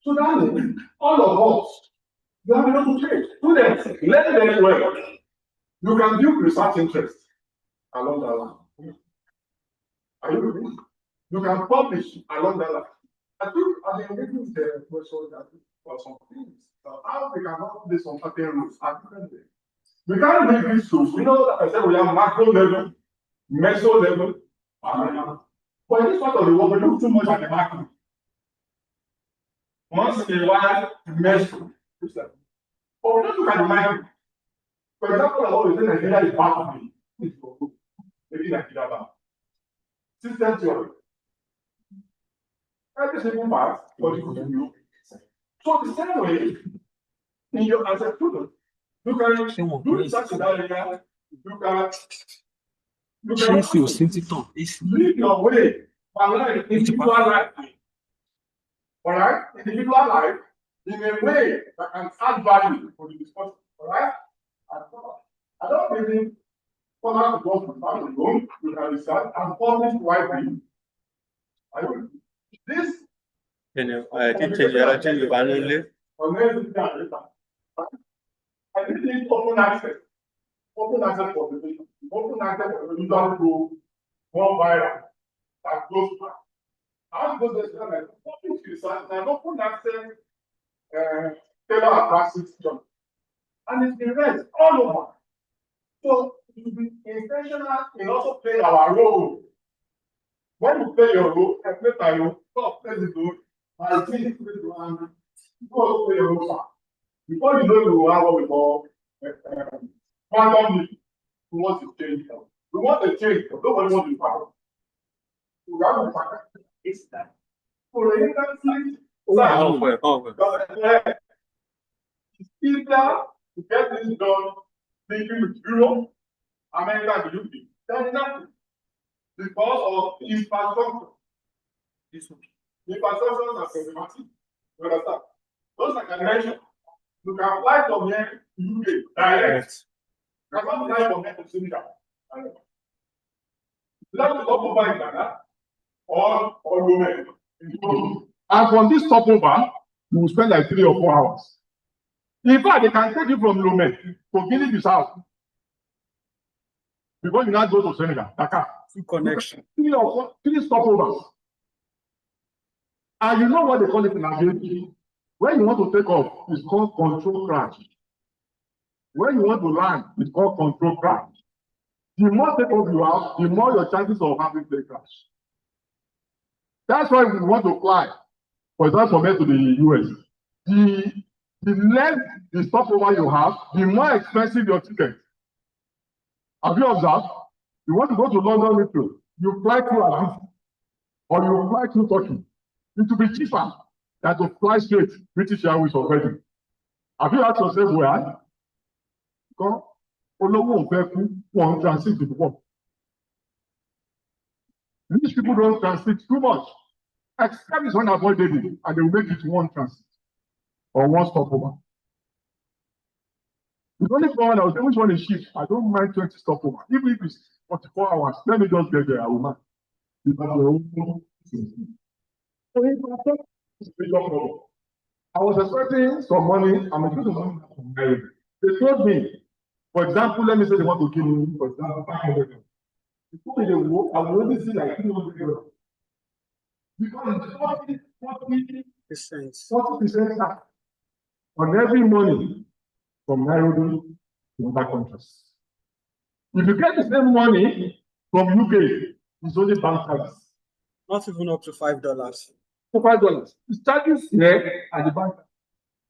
So that means all of us, you have enough to change. Students, let them well. You can build research interest along that line. Are you with me? You can publish along that line. I think I've been making the question that for some things, how we cannot do some certain rules at different ways. We can't make these rules. We know that I said we have macro level, meso level, but in this part of the world, we look too much at the macro. Once in a while, meso. But we don't look at the micro. For example, I always say Nigeria is bad for me. Maybe Nigeria bad. System theory. Every single part, but you. So the same way, in your as a student, you can do research in that area. You can live your way, life, individual life. All right, individual life in a way that can add value for the discussion. All right, I don't believe COMAS goes to family alone. You can research and publish widely. I don't. This. I did change your only. I did need open access. Open access for the patient. Open access for the user to one viral that goes back. How goes this? Open research and open access tailor advances job. And it's been read all over. So it will be intentional in also playing our role. When you play your role, and play my role, stop, play the role, I think it's going to happen. You also play your role. Before you know, you will have what we call quantum leap. We want to change. We want to change. Nobody wants to be part. We have to find it's that. For instance, it's easier to get this done thinking with Europe, America, and the UK. That's nothing. Because of infrastructure. Infrastructure are problematic. You understand? Those like I mentioned, you can fly from here to UK direct. You cannot fly from here to Senegal. You have to stop over in Ghana or Lomé. And from this stopover, you will spend like 3 or 4 hours. In fact, they can take you from Lomé to Guinea-Bissau. Before you now go to Senegal, Dakar. Connection. 3 stopovers. And you know what they call it in aviation? When you want to take off, it's called control crash. When you want to land, it's called control crash. The more takeoff you have, the more your chances of having plane crash. That's why we want to fly. For example, from here to the US. The less the stopover you have, the more expensive your ticket. Have you observed? You want to go to London Metro, you fly through Addis, or you fly through Turkey. It will be cheaper than to fly straight British Airways already. Have you asked yourself where? Because Olówó fẹ́ kú, wọ́n transit before. These people don't transit too much. Except it's unavoidable, and they will make it one transit or one stopover. It's only for one, I was which one is cheap. I don't mind 20 stopover. Even if it's 44 hours, let me just get there, I will mind. I was expecting some money, I'm expecting money from Nairobi. They told me, for example, let me say they want to kill me, for example, 500. They told me they will, I will only see like 300. Because it's 40% tax on every money from Nairobi to other countries. If you get the same money from UK, it's only bank charges. Not even up to $5. For $5. It's charges here at the bank.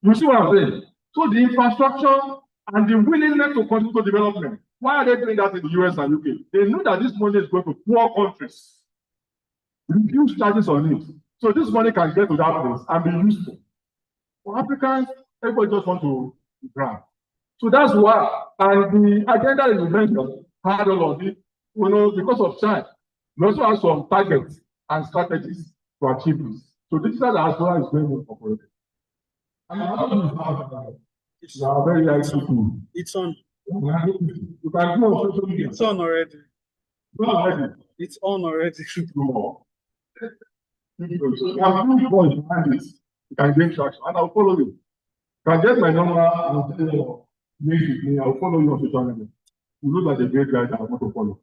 You see what I'm saying? So the infrastructure and the willingness to contribute to development. Why are they doing that in the US and UK? They know that this money is going to poor countries. Reduce charges on it. So this money can get to that place and be useful. For Africans, everybody just want to grab. So that's why, and the agenda that you mentioned had all of it, because of time. We also have some targets and strategies to achieve this. So digital diaspora is very important. And you are very likely. It's on. You can go on social media. It's on already. Go already. It's on already. So you have 2 points behind this. You can gain traction, and I'll follow you. You can get my number and meet with me. I'll follow you on social media. You look like a great guy that I want to follow.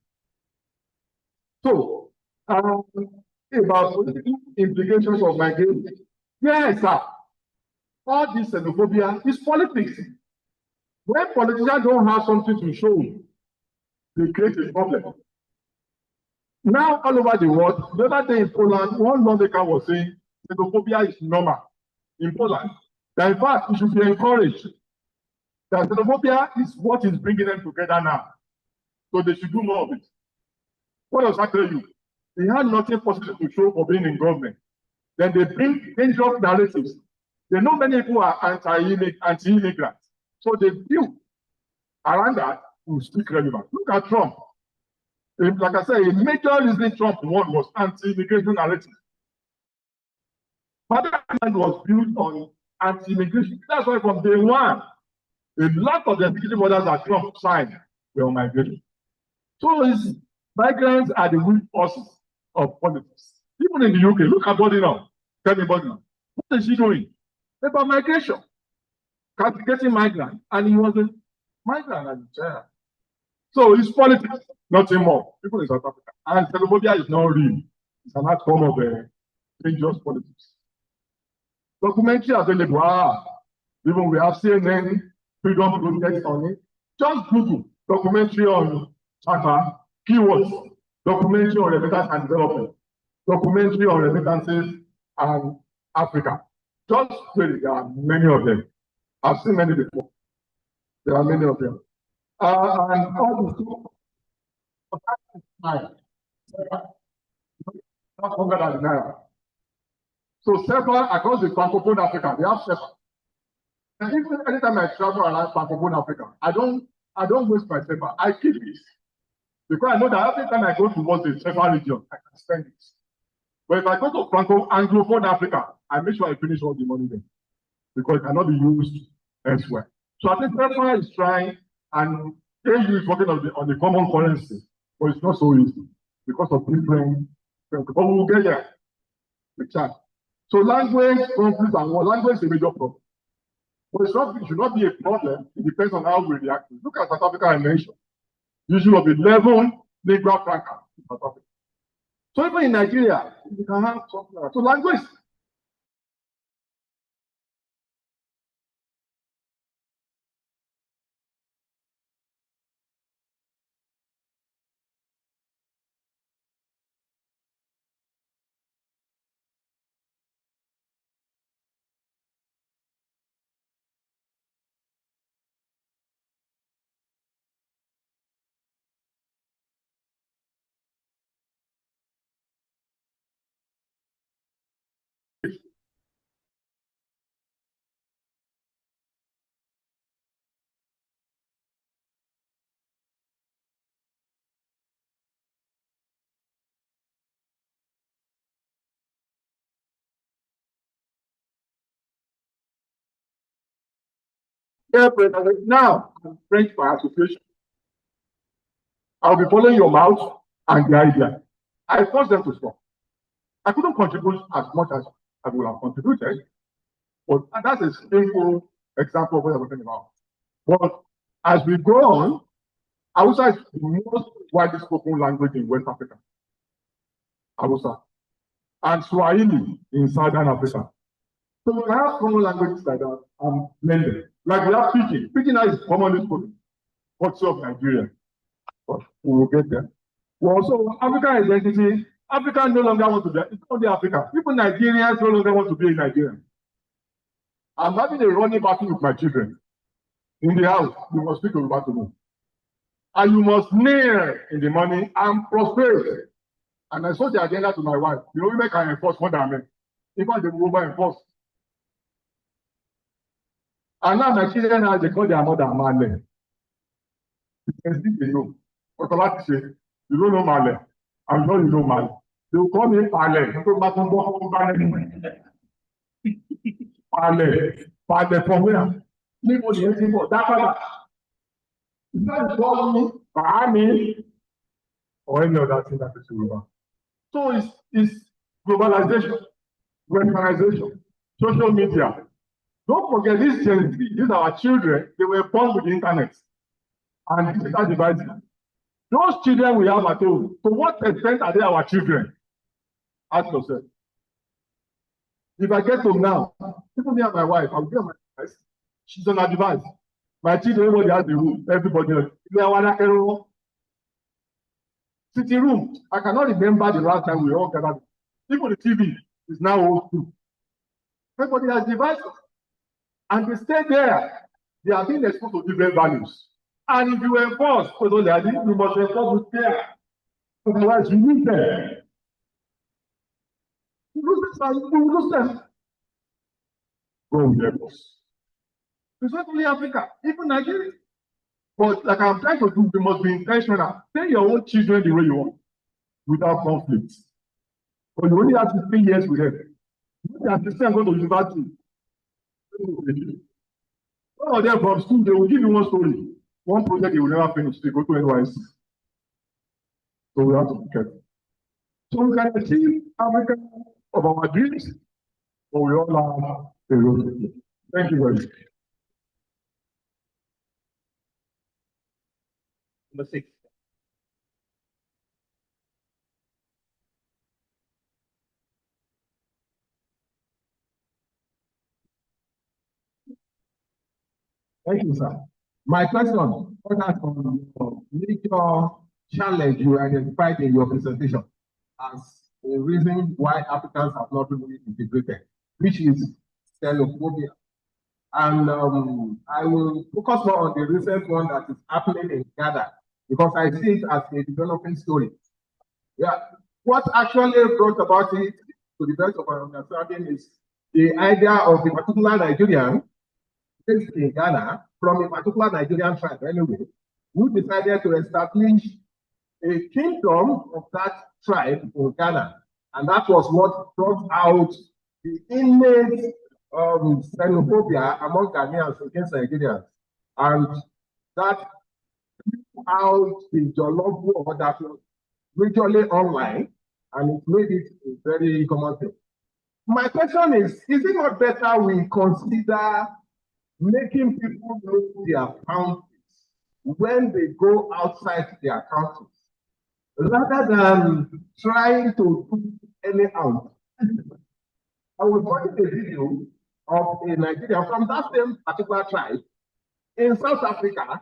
So, about political implications of migration. Yes, sir. All this xenophobia is politics. When politicians don't have something to show, they create a problem. Now, all over the world, the other day in Poland, one lawmaker was saying xenophobia is normal in Poland. That in fact, it should be encouraged. That xenophobia is what is bringing them together now. So they should do more of it. What does that tell you? They had nothing positive to show for being in government. Then they bring dangerous narratives. They know many people are anti-immigrant. So they build around that to speak relevant. Look at Trump. Like I said, a major reason Trump won was anti-immigration narrative. Parliament was built on anti-immigration. That's why from day one, a lot of the executive orders that Trump signed were on migration. So migrants are the root causes of politics. Even in the UK, look at Bodinov. Tell me Bodinov. What is he doing? About migration. Castigating migrants. And he was a migrant and chair. So it's politics, nothing more. People in South Africa. And xenophobia is not real. It's an outcome of dangerous politics. Documentary available. Even we have CNN, Freedom Project on it. Just Google documentary on China, keywords, documentary on remittance and development, documentary on remittances and Africa. Just really, there are many of them. I've seen many before. There are many of them. And all the not longer than Naira. So SEPA across the Francophone Africa, they have SEPA. And even anytime I travel around Francophone Africa, I don't waste my SEPA. I keep it. Because I know that every time I go towards the SEPA region, I can spend it. But if I go to Anglophone Africa, I make sure I finish all the money there. Because it cannot be used elsewhere. So I think SEPA is trying, and AU is working on the common currency, but it's not so easy because of different. But we'll get there. The chat. So language, conflict, and war. Language is a major problem. But it should not be a problem. It depends on how we react. Look at South Africa and nation. Usually of 11 lingua franca in South Africa. So even in Nigeria, you can have something like that. So language Now, I'm French by association. I'll be following your mouth and the idea. I forced them to stop. I couldn't contribute as much as I would have contributed, but that's a simple example of what I'm talking about. But as we go on, Hausa is the most widely spoken language in West Africa. Hausa. And Swahili in Southern Africa. So we have common languages like that and blended. Like we have Pidgin. Pidgin is commonly spoken. What's of Nigeria? But we will get there. Well, also, African identity, Africa no longer want to be, it's not only Africa. Even Nigerians no longer want to be in Nigeria. I'm having a running battle with my children. In the house, you must speak Yoruba to me. And you must kneel in the morning and prostrate. And I saw the agenda to my wife. You know, women can enforce more than men. Even they will over-enforce. And now my children, now they call their mother Male. Because they know. But a lot to say, you don't know Male. I know you know Male. They will call me Pale. Pale from where? Nobody anything for that. It's not call me, Bahami, or any other thing that is Yoruba. So it's globalization, weaponization, social media. Don't forget this Gen Z, these are our children, they were born with the internet and digital devices. Those children we have at home, to what extent are they our children? Ask yourself. If I get home now, even me and my wife, I'll be on my device. She's on her device. My children, everybody has the room, everybody else. Sitting room. I cannot remember the last time we all gathered. Even the TV is now old school. Everybody has devices. And they stay there. They are being exposed to different values. And if you enforce, you must enforce with care. Otherwise, you lose them. You lose them. Go with them. It's not only Africa, even Nigeria. But like I'm trying to do, we must be intentional. Train your own children the way you want, without conflict. But you only have 15 years with them. You have to go to university. Some of them from school, they will give you one story. One project they will never finish. They go to NYC. So we have to be careful. So we can achieve Africa of our dreams, but we all have a road to take. Thank you very much. Number 6. Thank you, sir. My question, what are some major challenge you identified in your presentation as a reason why Africans have not really integrated, which is xenophobia? And I will focus more on the recent one that is happening in Ghana, because I see it as a developing story. Yeah, what actually brought about it, to the best of our understanding, is the idea of a particular Nigerian based in Ghana, from a particular Nigerian tribe anyway, who decided to establish a kingdom of that tribe in Ghana. And that was what brought out the innate xenophobia among Ghanaians against Nigerians. And that out the Jollof war that was virtually online, and it made it a very common thing. My question is it not better we consider making people know their countries when they go outside their countries, rather than trying to do anyhow? I will put a video of a Nigerian from that same particular tribe in South Africa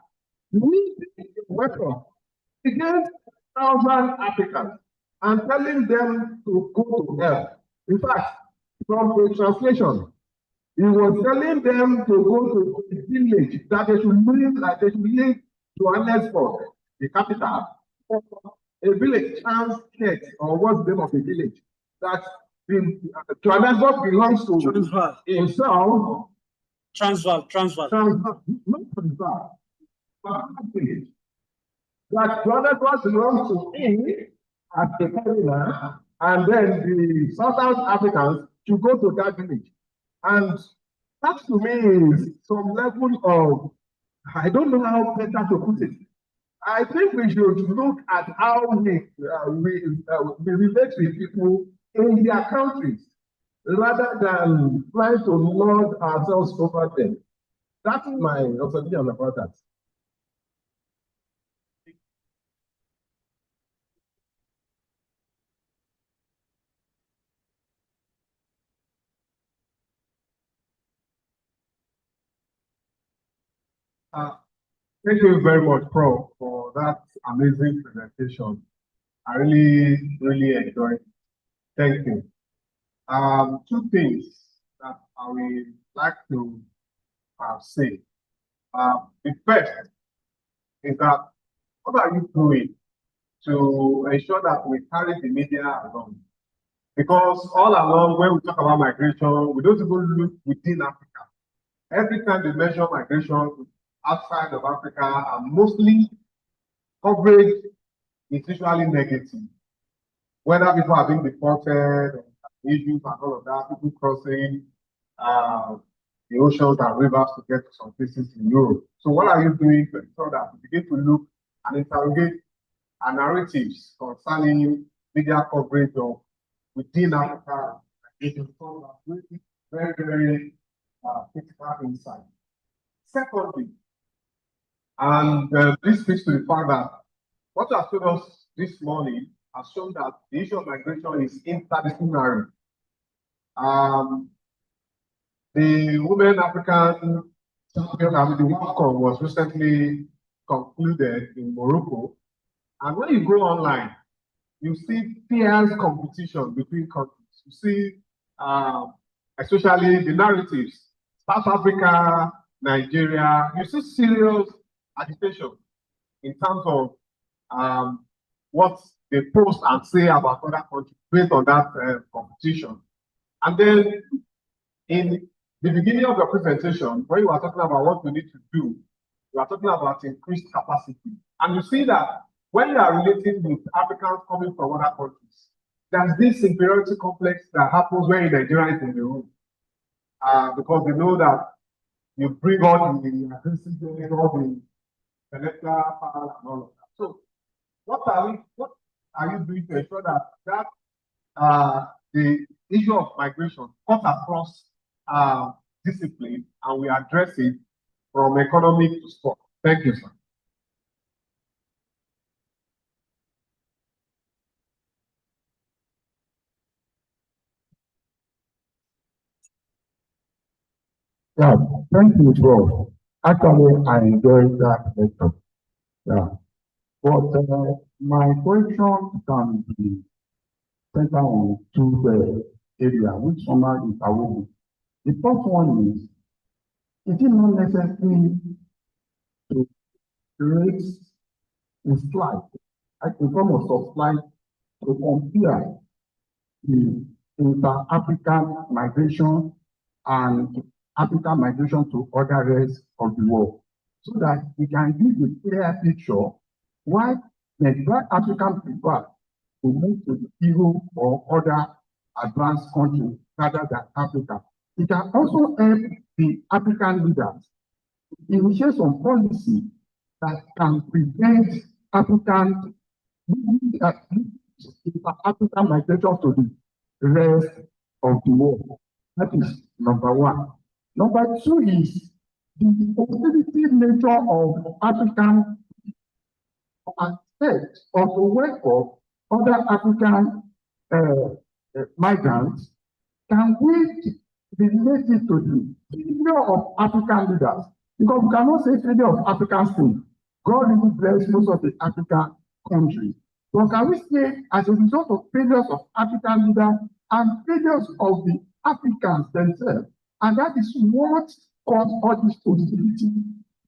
leading a weapon against 1,000 Africans and telling them to go to hell. In fact, from a translation, he was telling them to go to a village that they should leave Johannesburg, the capital, a village, Transnet, or what's the name of the village, that Johannesburg belongs to Transvaal. himself. Transvaal. Not Transvaal. That Johannesburg belongs to him as a foreigner, and then the South Africans should go to that village. And That to me is some level of, I don't know how better to put it. I think we should look at how we relate with people in their countries rather than trying to lord ourselves over them. That's my opinion about that. Thank you very much, Prof, for that amazing presentation. I really enjoyed it. Thank you. Two things that I would like to say. The first is that what are you doing to ensure that we carry the media along? Because all along, when we talk about migration, we don't even look within Africa. Every time we measure migration outside of Africa, and mostly coverage is usually negative. Whether people are being deported, issues and all of that, people crossing the oceans and rivers to get to some places in Europe. So what are you doing to ensure that we begin to look and interrogate our narratives concerning media coverage of within Africa? It is very critical insight. Secondly, and this speaks to the fact that what you have told us this morning has shown that the issue of migration is interdisciplinary. The Women African Champion, the World Cup was recently concluded in Morocco. And when you go online, you see fierce competition between countries. You see, especially the narratives, South Africa, Nigeria, you see serious agitation in terms of what they post and say about other countries based on that competition. And then in the beginning of your presentation, when you are talking about what we need to do, you are talking about increased capacity. And you see that when you are relating with Africans coming from other countries, there's this inferiority complex that happens when Nigeria is in the room. Because they know that you bring all the aggressive, all the selector power and all of that. So what are you doing to ensure that the issue of migration cuts across discipline and we address it from economic to sport? Thank you, sir. Yeah, thank you, Prof. Actually, I enjoyed that lecture. Yeah. But my question can be centered on two areas, which somehow is aware. The first one is it not necessary to create a slide, like a form of slide, to compare the inter-African migration and African migration to other rest of the world, so that we can give a clear picture why African people to move to Europe or other advanced countries rather than Africa. It can also help the African leaders initiate some policy that can prevent African migration to the rest of the world. That is number one. Number two is the hostility nature of African aspect of the work of other African migrants can we relate it to the failure of African leaders? Because we cannot say failure of African states. God really bless most of the African countries. But can we say as a result of failures of African leaders and failures of the Africans themselves? And that is what caused all this hostility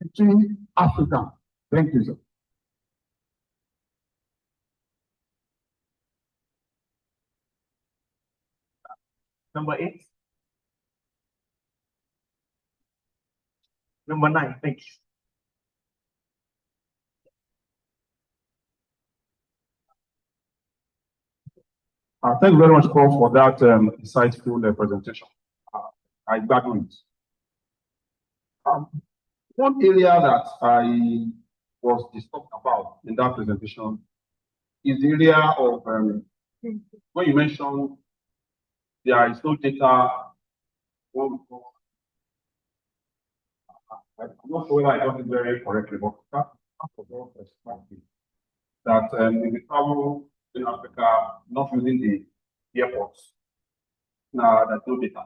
between Africans. Thank you, sir. Number 8. Number 9, thank you. Thank you very much, Paul, for that insightful presentation. I value it. One area that I was disturbed about in that presentation is the area of when you mentioned there is no data. I'm not sure whether I got it very correctly, but that if we travel in Africa, not using the airports, now there's no data.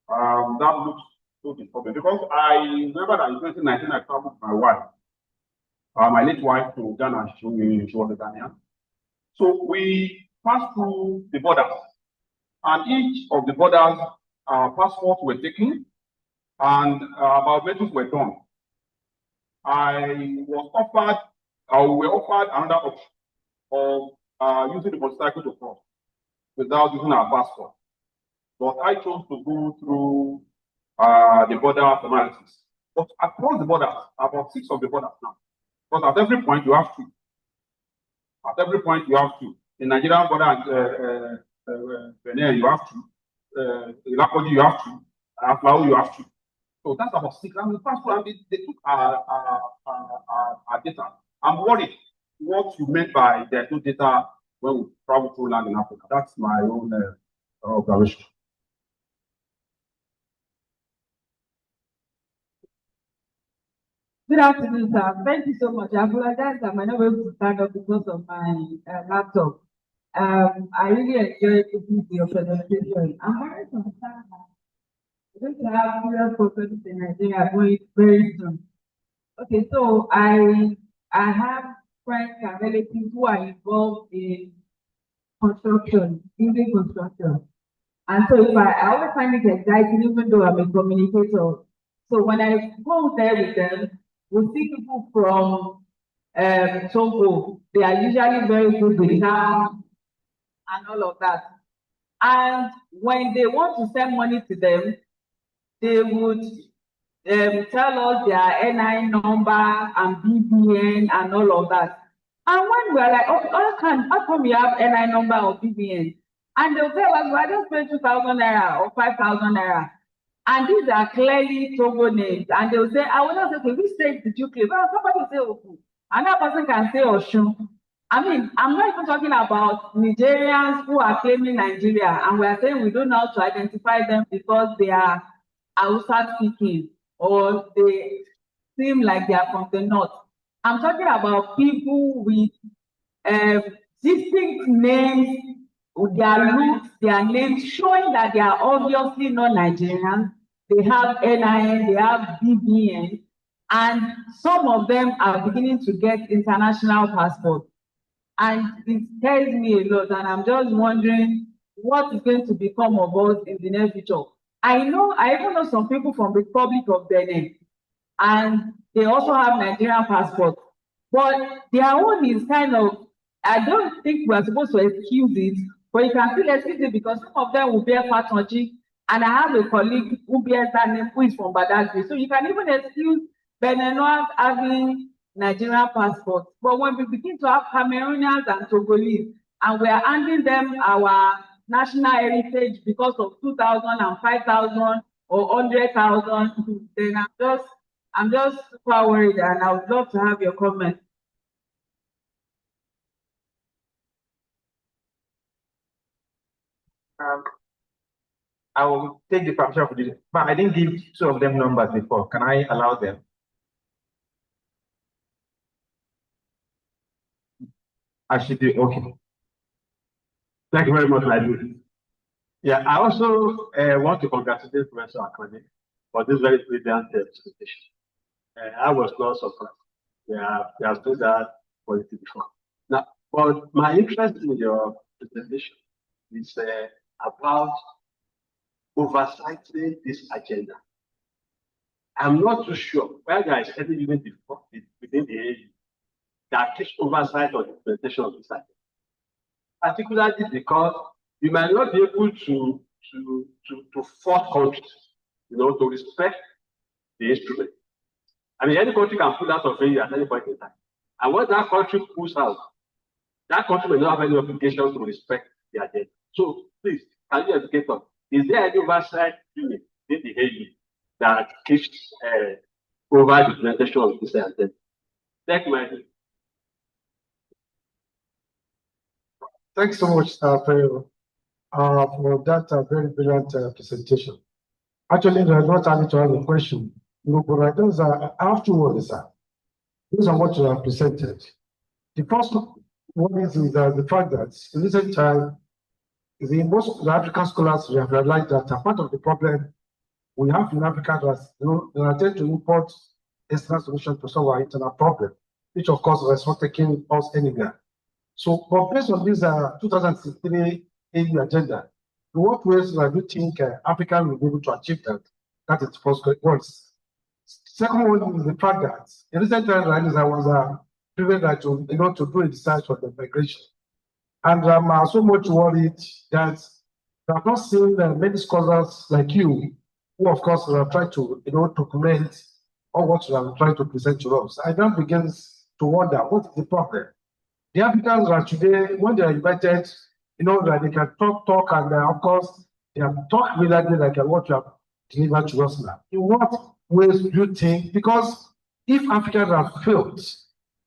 That looks so disturbing because I remember that in 2019 I traveled with my wife, my late wife, to Ghana. She was a Ghanaian. So we passed through the borders, and each of the borders, our passports were taken and our biometrics were done. I was offered, we were offered another option of using the motorcycle to cross without using our passport. But I chose to go through the border formalities. But across the borders, about 6 of the borders now. Because at every point you have to. At every point you have to. In Nigerian border and Benin, you have to. Ilakoji, you have to. Aflao, you have to. So that's about 6. And the passport, they took our data. I'm worried what you meant by there's no data when we travel through land in Africa. That's my own observation. Good afternoon, sir. Thank you so much. I apologize that I might not be able to stand up because of my laptop. I really enjoyed your presentation. I'm very concerned that we're going to have serious problems in Nigeria going very soon. Okay, so I have friends and relatives who are involved in construction, building construction. And so I always find it exciting, even though I'm a communicator. So when I go there with them, we see people from Osogbo. They are usually very good with hands and all of that. And when they want to send money to them, they would tell us their NI number and BVN and all of that. And when we're like, okay, how come you have NI number or BVN? And they'll tell us, well, I just paid 2,000 naira or 5,000 naira. And these are clearly Togo names. And they'll say, I will not say, okay, which state did you claim? Well, somebody will say Oku. Another person can say Oshun. I mean, I'm not even talking about Nigerians who are claiming Nigeria. And we are saying we don't know how to identify them because they are Hausa speaking or they seem like they are from the north. I'm talking about people with distinct names, their looks, their names, showing that they are obviously not Nigerians. They have NIN, they have BVN, and some of them are beginning to get international passports. And it scares me a lot, and I'm just wondering what is going to become of us in the near future. I even know some people from the Republic of Benin, and they also have Nigerian passports. But their own is kind of, I don't think we're supposed to excuse it, but you can still excuse it because some of them will bear Fatonji, and I have a colleague who bears that name who is from Badagry. So you can even excuse Beninois having Nigerian passports. But when we begin to have Cameroonians and Togolese, and we are handing them our national heritage because of 2,000 and 5,000 or 100,000, then I'm just super worried, and I would love to have your comment. I will take the permission of this, but I didn't give 2 of them numbers before. Can I allow them? I should do, okay. Thank you very much, Ladu. Yeah, I also want to congratulate Professor Akane for this very brilliant presentation. I was not surprised. Yeah, they have done that quality before. Now, but my interest in your presentation is about oversighting this agenda. I'm not too sure whether there is any unit within the AU that takes oversight of the presentation of this agenda. Particularly because we might not be able to force countries, to respect the instrument. I mean, any country can pull out of it at any point in time. And when that country pulls out, that country may not have any obligation to respect the agenda. So please, can you educate us? Is there any oversight unit in the AU that keeps over the presentation of this agenda. Thank you, my dear. Thanks so much, for that very brilliant presentation. Actually, I was not having to have a question. No, but I have two words, sir. Those are what you have presented. The first one is the fact that in recent time, most of the African scholars have realized that a part of the problem we have in Africa is they attempt to import external solutions to solve our internal problem, which of course is not taking us anywhere. So, but based on this 2063 AU agenda, in what ways do you think Africa will be able to achieve that? That is the first one. Second one is the fact that in recent times, I was privileged to to do a research on the migration, and I'm so much worried that I've not seen many scholars like you, who of course have tried to document all what you are trying to present to us. I then begins to wonder what is the problem. The Africans are today, when they are invited, that they can talk, and of course, they have talked really like what you have delivered to us now. In what ways do you think? Because if Africans have failed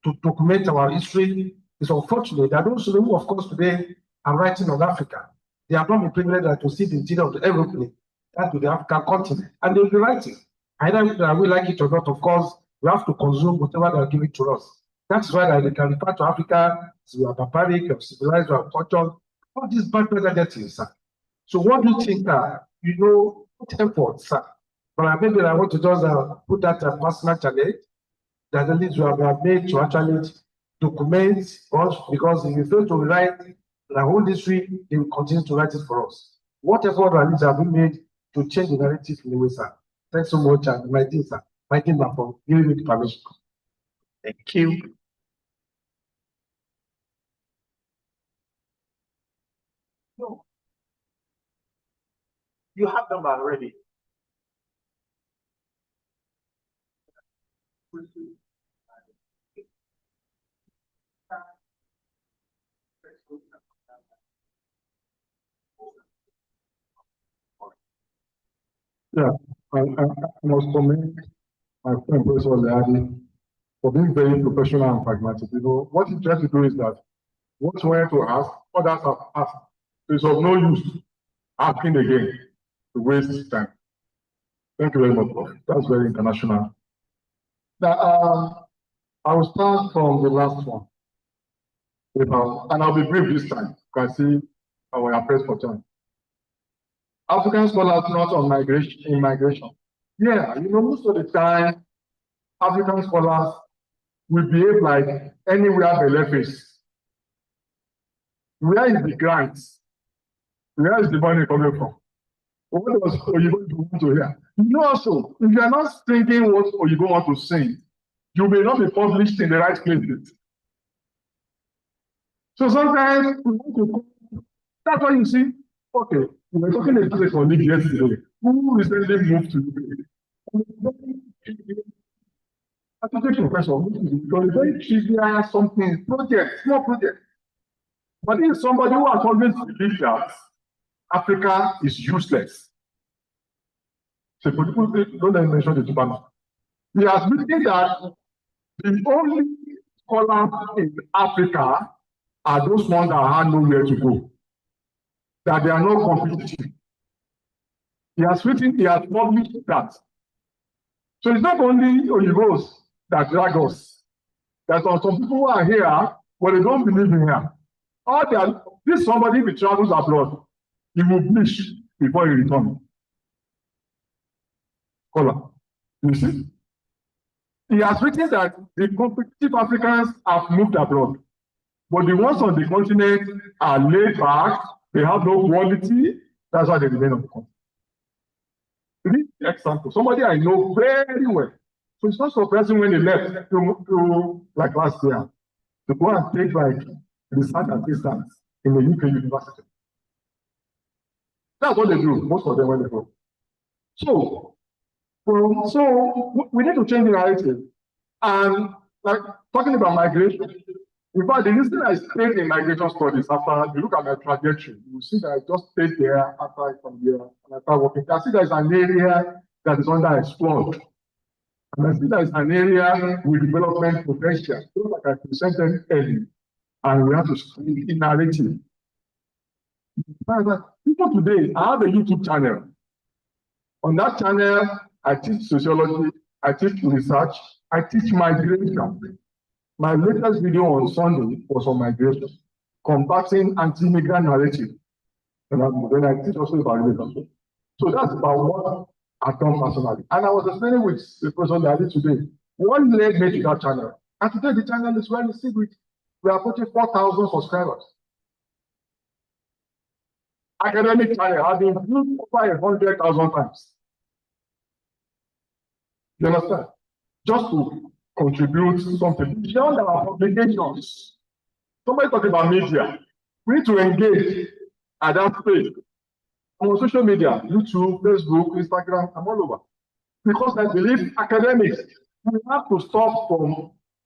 to document our history, it's unfortunate that those who, of course, today are writing on Africa, they have not been privileged to see the interior of the aeroplane, that to the African continent, and they'll be writing. Either we like it or not, of course, we have to consume whatever they are giving to us. That's why they can refer to Africa as we are barbaric, we are civilized, we are cultured, all these bad prejudices, sir. So what do you think, what efforts, sir? But maybe I want to just put that personal challenge that at least you have made to actually document us, because if you fail to write the whole history, they will continue to write it for us. What effort at least have been made to change the narrative in the way, sir? Thanks so much, and my dear, sir. My dear, for giving me the permission. Thank you. No. You have them already. Yeah, I must commend my friend Professor Leadi for being very professional and pragmatic. What he tries to do is that what you wanted to ask, others have asked. So it's of no use asking again to waste time. Thank you very much, Prof. That's very international. Now, I will start from the last one. And I'll be brief this time. You can see I will press for time. African scholars not on migration. Yeah, most of the time, African scholars will behave like anywhere they face. Where is the grants? Where is the money coming from? What does Oyibo want to hear? Also, if you are not thinking what Oyibo want to sing, you may not be published in the right places. So sometimes we want to. That's why you see. Okay, we were talking about a colleague yesterday who recently moved to UK. I took a professor because very trivial something project, small project. But if somebody who has always believed that Africa is useless, so people don't even mention the Japan. He has written that the only scholars in Africa are those ones that have nowhere to go, that they are not competitive. He has published that. So it's not only Oyibos that drag us. There are some people who are here, but they don't believe in here. This somebody, if he travels abroad, he will bleach before he returns. You see? He has written that the competitive Africans have moved abroad, but the ones on the continent are laid back, they have no quality, that's why they remain on the continent. This example, somebody I know very well. So it's not surprising when they left to like last year, to go and take like research assistants in the UK university. That's what they do, most of them when they go. So we need to change the narrative. And like talking about migration, in fact, the reason I stayed in migration studies, after you look at my trajectory, you see that I just stayed there after I come here and I started working. I see there's an area that is underexplored. And I see that is an area with development potential, so like I presented earlier, and we have to speak in narrative. People today, I have a YouTube channel. On that channel, I teach sociology, I teach research, I teach migration. My latest video on Sunday was on migration, combating anti-immigrant narrative. And then I teach also about relationship. So that's about what I've done personally. And I was explaining with the person that I did today. What led me to that channel? And today the channel is well received. We are putting 4,000 subscribers. Academic channel has been viewed over 100,000 times. You understand? Just to contribute something beyond our publications. Somebody talking about media. We need to engage at that space. On social media, YouTube, Facebook, Instagram, I'm all over. Because I believe academics, we have to stop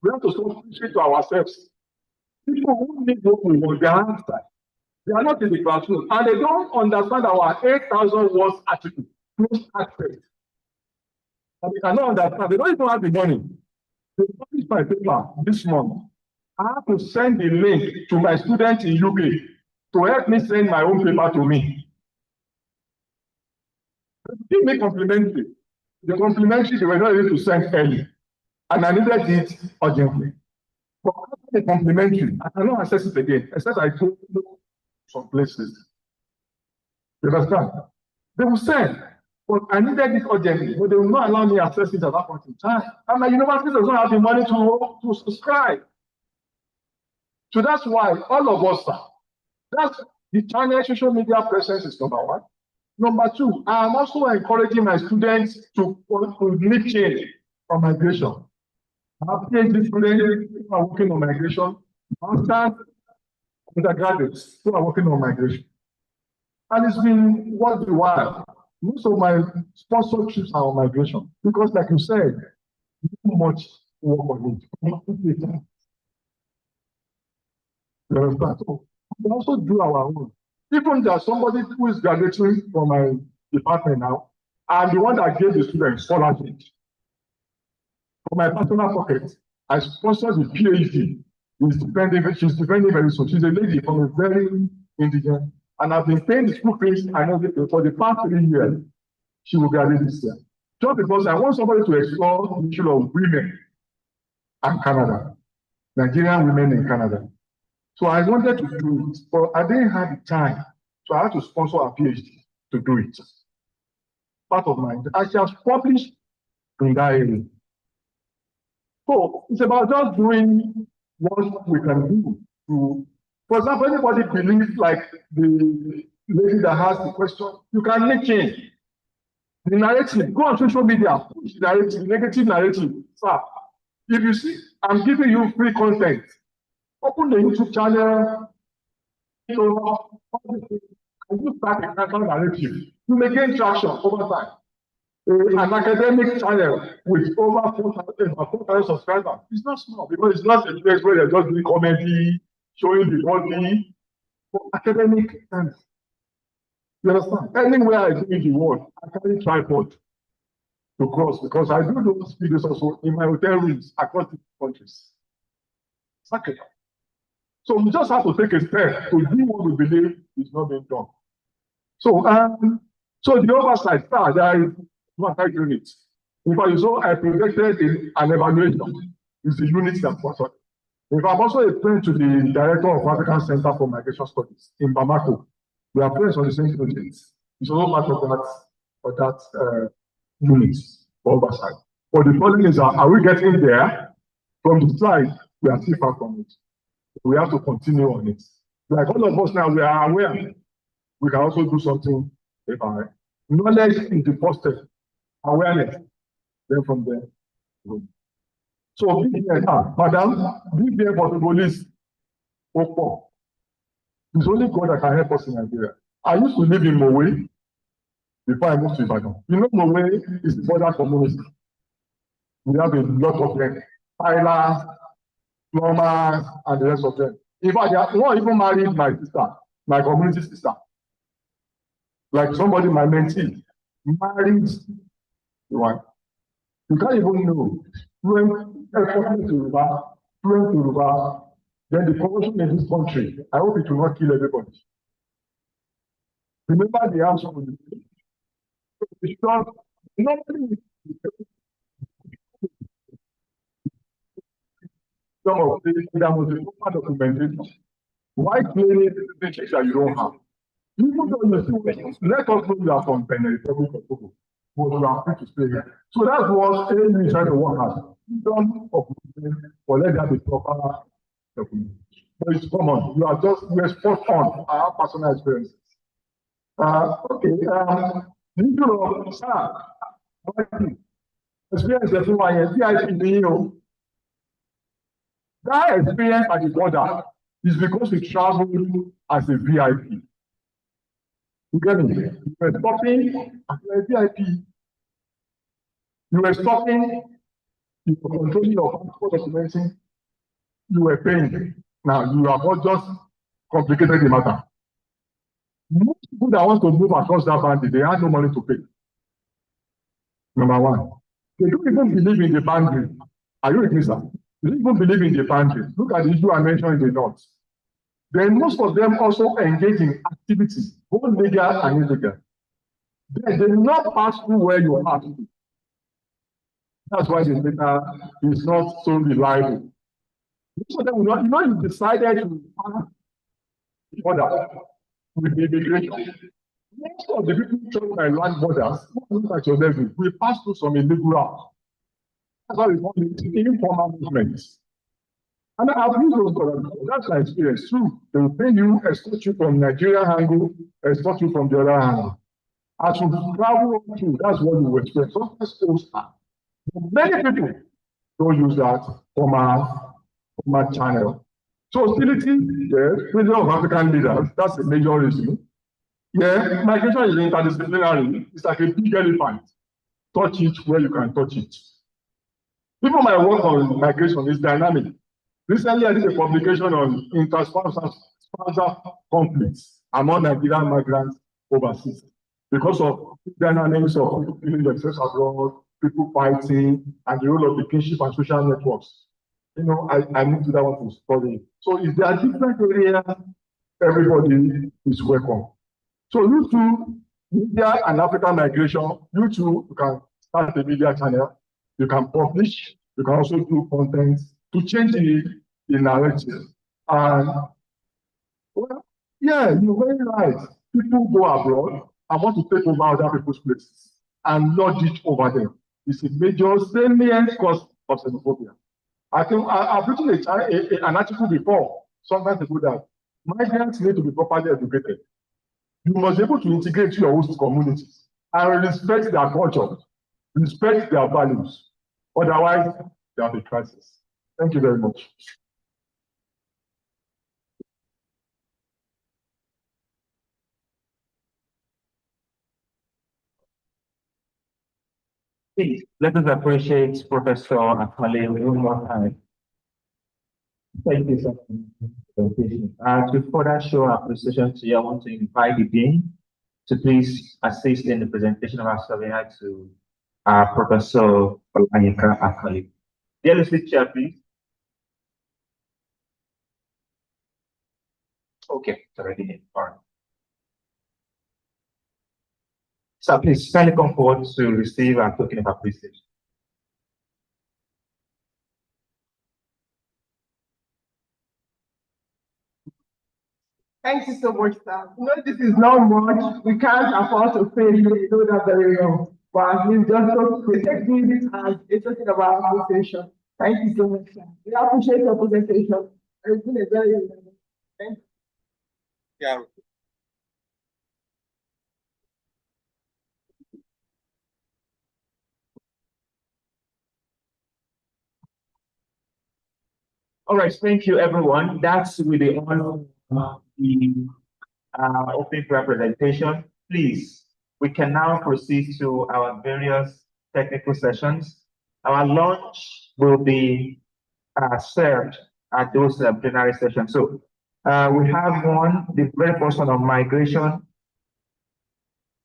preaching to ourselves. People who need what we want, they are outside. They are not in the classroom, and they don't understand our 8,000 words article, close access. And they cannot understand, they don't even have the money. They published my paper this month. I have to send the link to my students in UK to help me send my own paper to me. Give me complimentary. The complimentary they were not able to send early, and I needed it urgently. But after the complimentary, I cannot access it again, except I go to some places. You understand? They will send, but I needed it urgently, but they will not allow me access it at that point in time. And my university does not have the money to subscribe. So that's why all of us, that's the channel social media presence is number one. Number two, I am also encouraging my students to make change on migration. I have PhD students who are working on migration, masters, undergraduates who are working on migration. And it's been worth a while. Most of my sponsorships are on migration because, like you said, too much work on it. You understand? So we also do our own. Even there's somebody who is graduating from my department now, I'm the one that gave the student scholarship. For my personal pocket, I sponsored the PhD. She's defending very soon. She's a lady from a very indigent, and I've been paying the school fees for the past 3 years. She will graduate this year. Just because I want somebody to explore the issue of women and Canada, Nigerian women in Canada. So I wanted to do it, but I didn't have the time. So I had to sponsor a PhD to do it. Part of mine. I just published in that area. So it's about just doing what we can do. For example, anybody believes like the lady that has the question, you can make change. The narrative, go on social media, push the narrative, negative narrative. Sir, if you see, I'm giving you free content. Open the YouTube channel, and you start a national narrative. You may gain traction over time. An academic channel with over 4,000 subscribers. It's not small because it's not a place where they're just doing comedy, showing the body. For academic channel. You understand? Anywhere I do in the world, I carry tripod to cross because I do those videos also in my hotel rooms across the countries. Exactly. So we just have to take a step to do what we believe is not being done. So, so the oversight, there is one unit. In fact, so I projected in an evaluation is the unit that sponsored. In fact, I'm also a friend to the director of African Center for Migration Studies in Bamako. We are friends on the same projects. It's also part of that unit for oversight. But the problem is, are we getting there? From the slide, we are still far from it. We have to continue on it. Like all of us now, we are aware. We can also do something about it. Knowledge is the first step. Awareness. Then from there. So, madam, be there for the police. It's only God that can help us in Nigeria. I used to live in Mowe before I moved to Ibadan. You know, Mowe is the border community. We have a lot of them. Tyler, plumbers, and the rest of them. In fact, they not even married my sister, my community sister. Like somebody, my mentee, married Right? You can't even know when exporting to Yoruba, fluent to Yoruba, then the corruption in this country. I hope it will not kill everybody. Remember the household. It's not normally some of the that was a proper documentation. Why claim the things that you don't have? Even though you see, let us know you are from Benin Republic of Togo, but you are free to stay here. So that's what AU is trying to work at. Freedom of movement, or let there be proper documentation. But it's common. You are spot on our personal experiences. Okay. The issue of experience everyone VIP meal. That experience at the border is because we travel as a VIP. You get me? You were stopping as a VIP. You were stopping, you were controlling your passport documentation, you were paying. Now you have not just complicated the matter. Most people that want to move across that boundary, they have no money to pay. Number one. They don't even believe in the boundary. Are you with me, sir? They don't even believe in the boundary. Look at the issue I mentioned in the north. Then most of them also engage in activities, both legal and illegal. They do not pass through where you are. That's why the data is not so reliable. Most of them will not, you decided to pass the border with the immigration. Most of the people travel by land borders, look at your level, we pass through some illegal routes. That's why we call it informal movements. And I've used those borders. That's my experience too. They will pay you, escort you from Nigeria angle, escort you from the other angle. As you travel through, that's what you will experience. Sometimes many people don't use that COMAS channel. So hostility, yes, freedom of African leaders, that's a major reason. Yeah, migration is interdisciplinary. It's like a big elephant. Touch it where you can touch it. People might work on migration, it's dynamic. Recently, I did a publication on interspousal conflicts among Nigerian migrants overseas because of dynamics of people feeling themselves abroad, people fighting, and the role of the kinship and social networks. I moved to that one to study. So if there are different areas, everybody is welcome. So you too, media and African migration, you too, you can start a media channel, you can publish, you can also do content to change the narrative. And well, yeah, you're very right. People go abroad and want to take over other people's places and lord it over them. It's a major salient cause of xenophobia. I think I've written an article before, sometimes ago, that migrants need to be properly educated. You must be able to integrate your host communities and respect their culture, respect their values. Otherwise, there will be crisis. Thank you very much. Please, let us appreciate Professor Akale one more time. Thank you so much for the presentation. To further show our appreciation to you, I want to invite the Dean to please assist in the presentation of our survey to Professor Olayinka Akale. Dear Listening Chair, please. Okay, it's already in. All right. So please kindly come forward to receive our token of appreciation. Thank you so much, sir. This is not much. We can't afford to pay you. You know that very well. But we just take this as a token of our appreciation. Thank you so much, sir. We appreciate your presentation. It's been a very thank you. Yeah. All right, thank you, everyone. That's with the on the open presentation. Please, we can now proceed to our various technical sessions. Our lunch will be served at those plenary sessions. So we have the very first one on migration.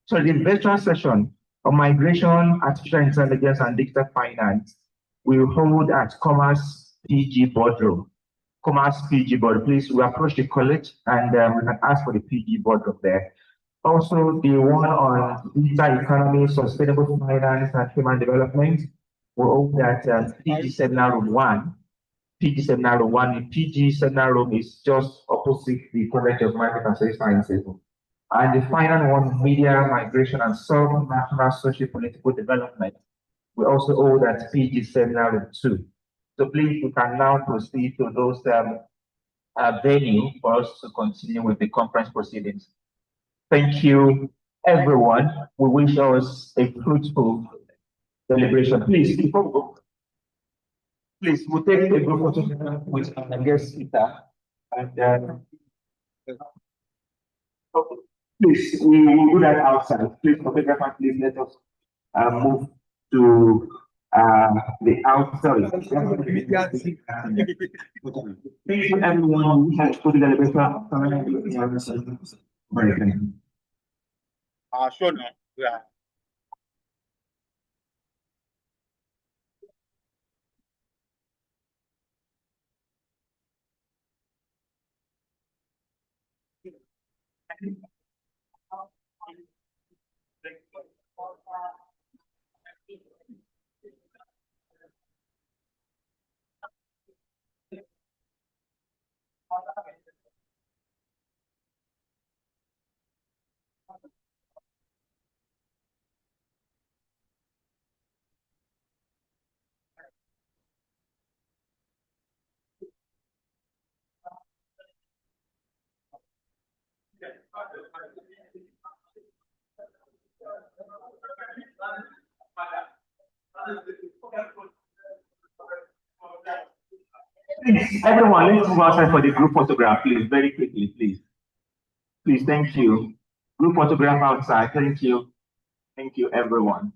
So the virtual session On migration, artificial intelligence, and digital finance, we hold at COMAS PG boardroom. COMAS PG board, please, we approach the college and we can ask for the PG boardroom there. Also, the one on digital economy, sustainable finance, and human development, we hold at PG seminar room 1. PG seminar room 1. The PG seminar room is just opposite the College of Market and Social Sciences. And the final one, media, migration, and national socio-political development, we also hold at PG seminar room 2. So please, we can now proceed to those venue for us to continue with the conference proceedings. Thank you, everyone. We wish us a fruitful deliberation. Please, before we go, please, we'll take a group photo with our guest speaker. And okay. Please, we will do that outside. Please, photographer, please let us move to the outside. Thank you, everyone. We have to the celebration. Very thank you. Sure, no. Yeah. Please, everyone, let's move outside for the group photograph, please, very quickly, please. Please, thank you. Group photograph outside, thank you. Thank you, everyone.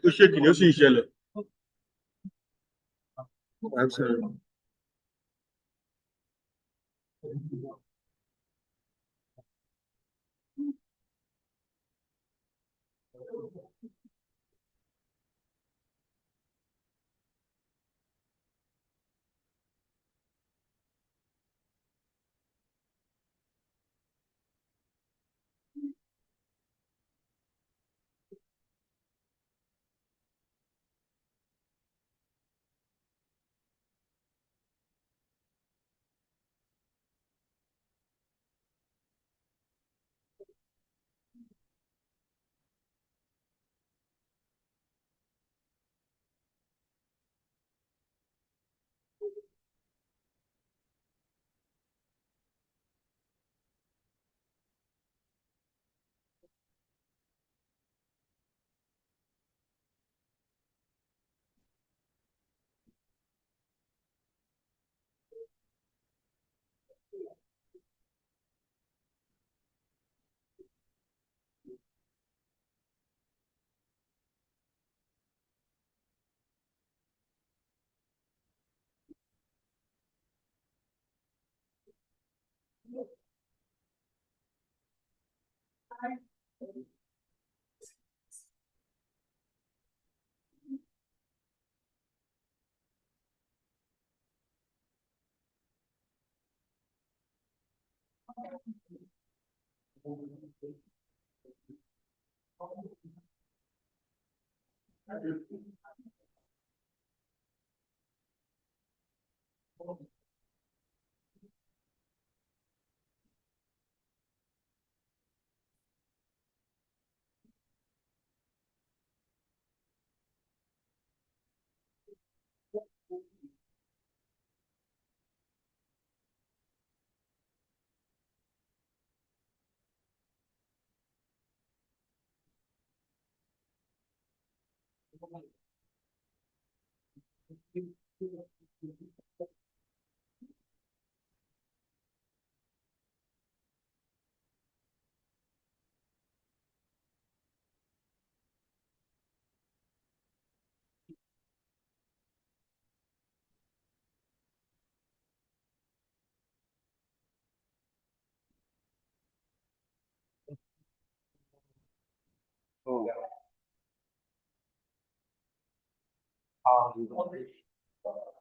Ó ṣe kìíní ó sì ń ṣẹlẹ̀.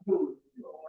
Oh.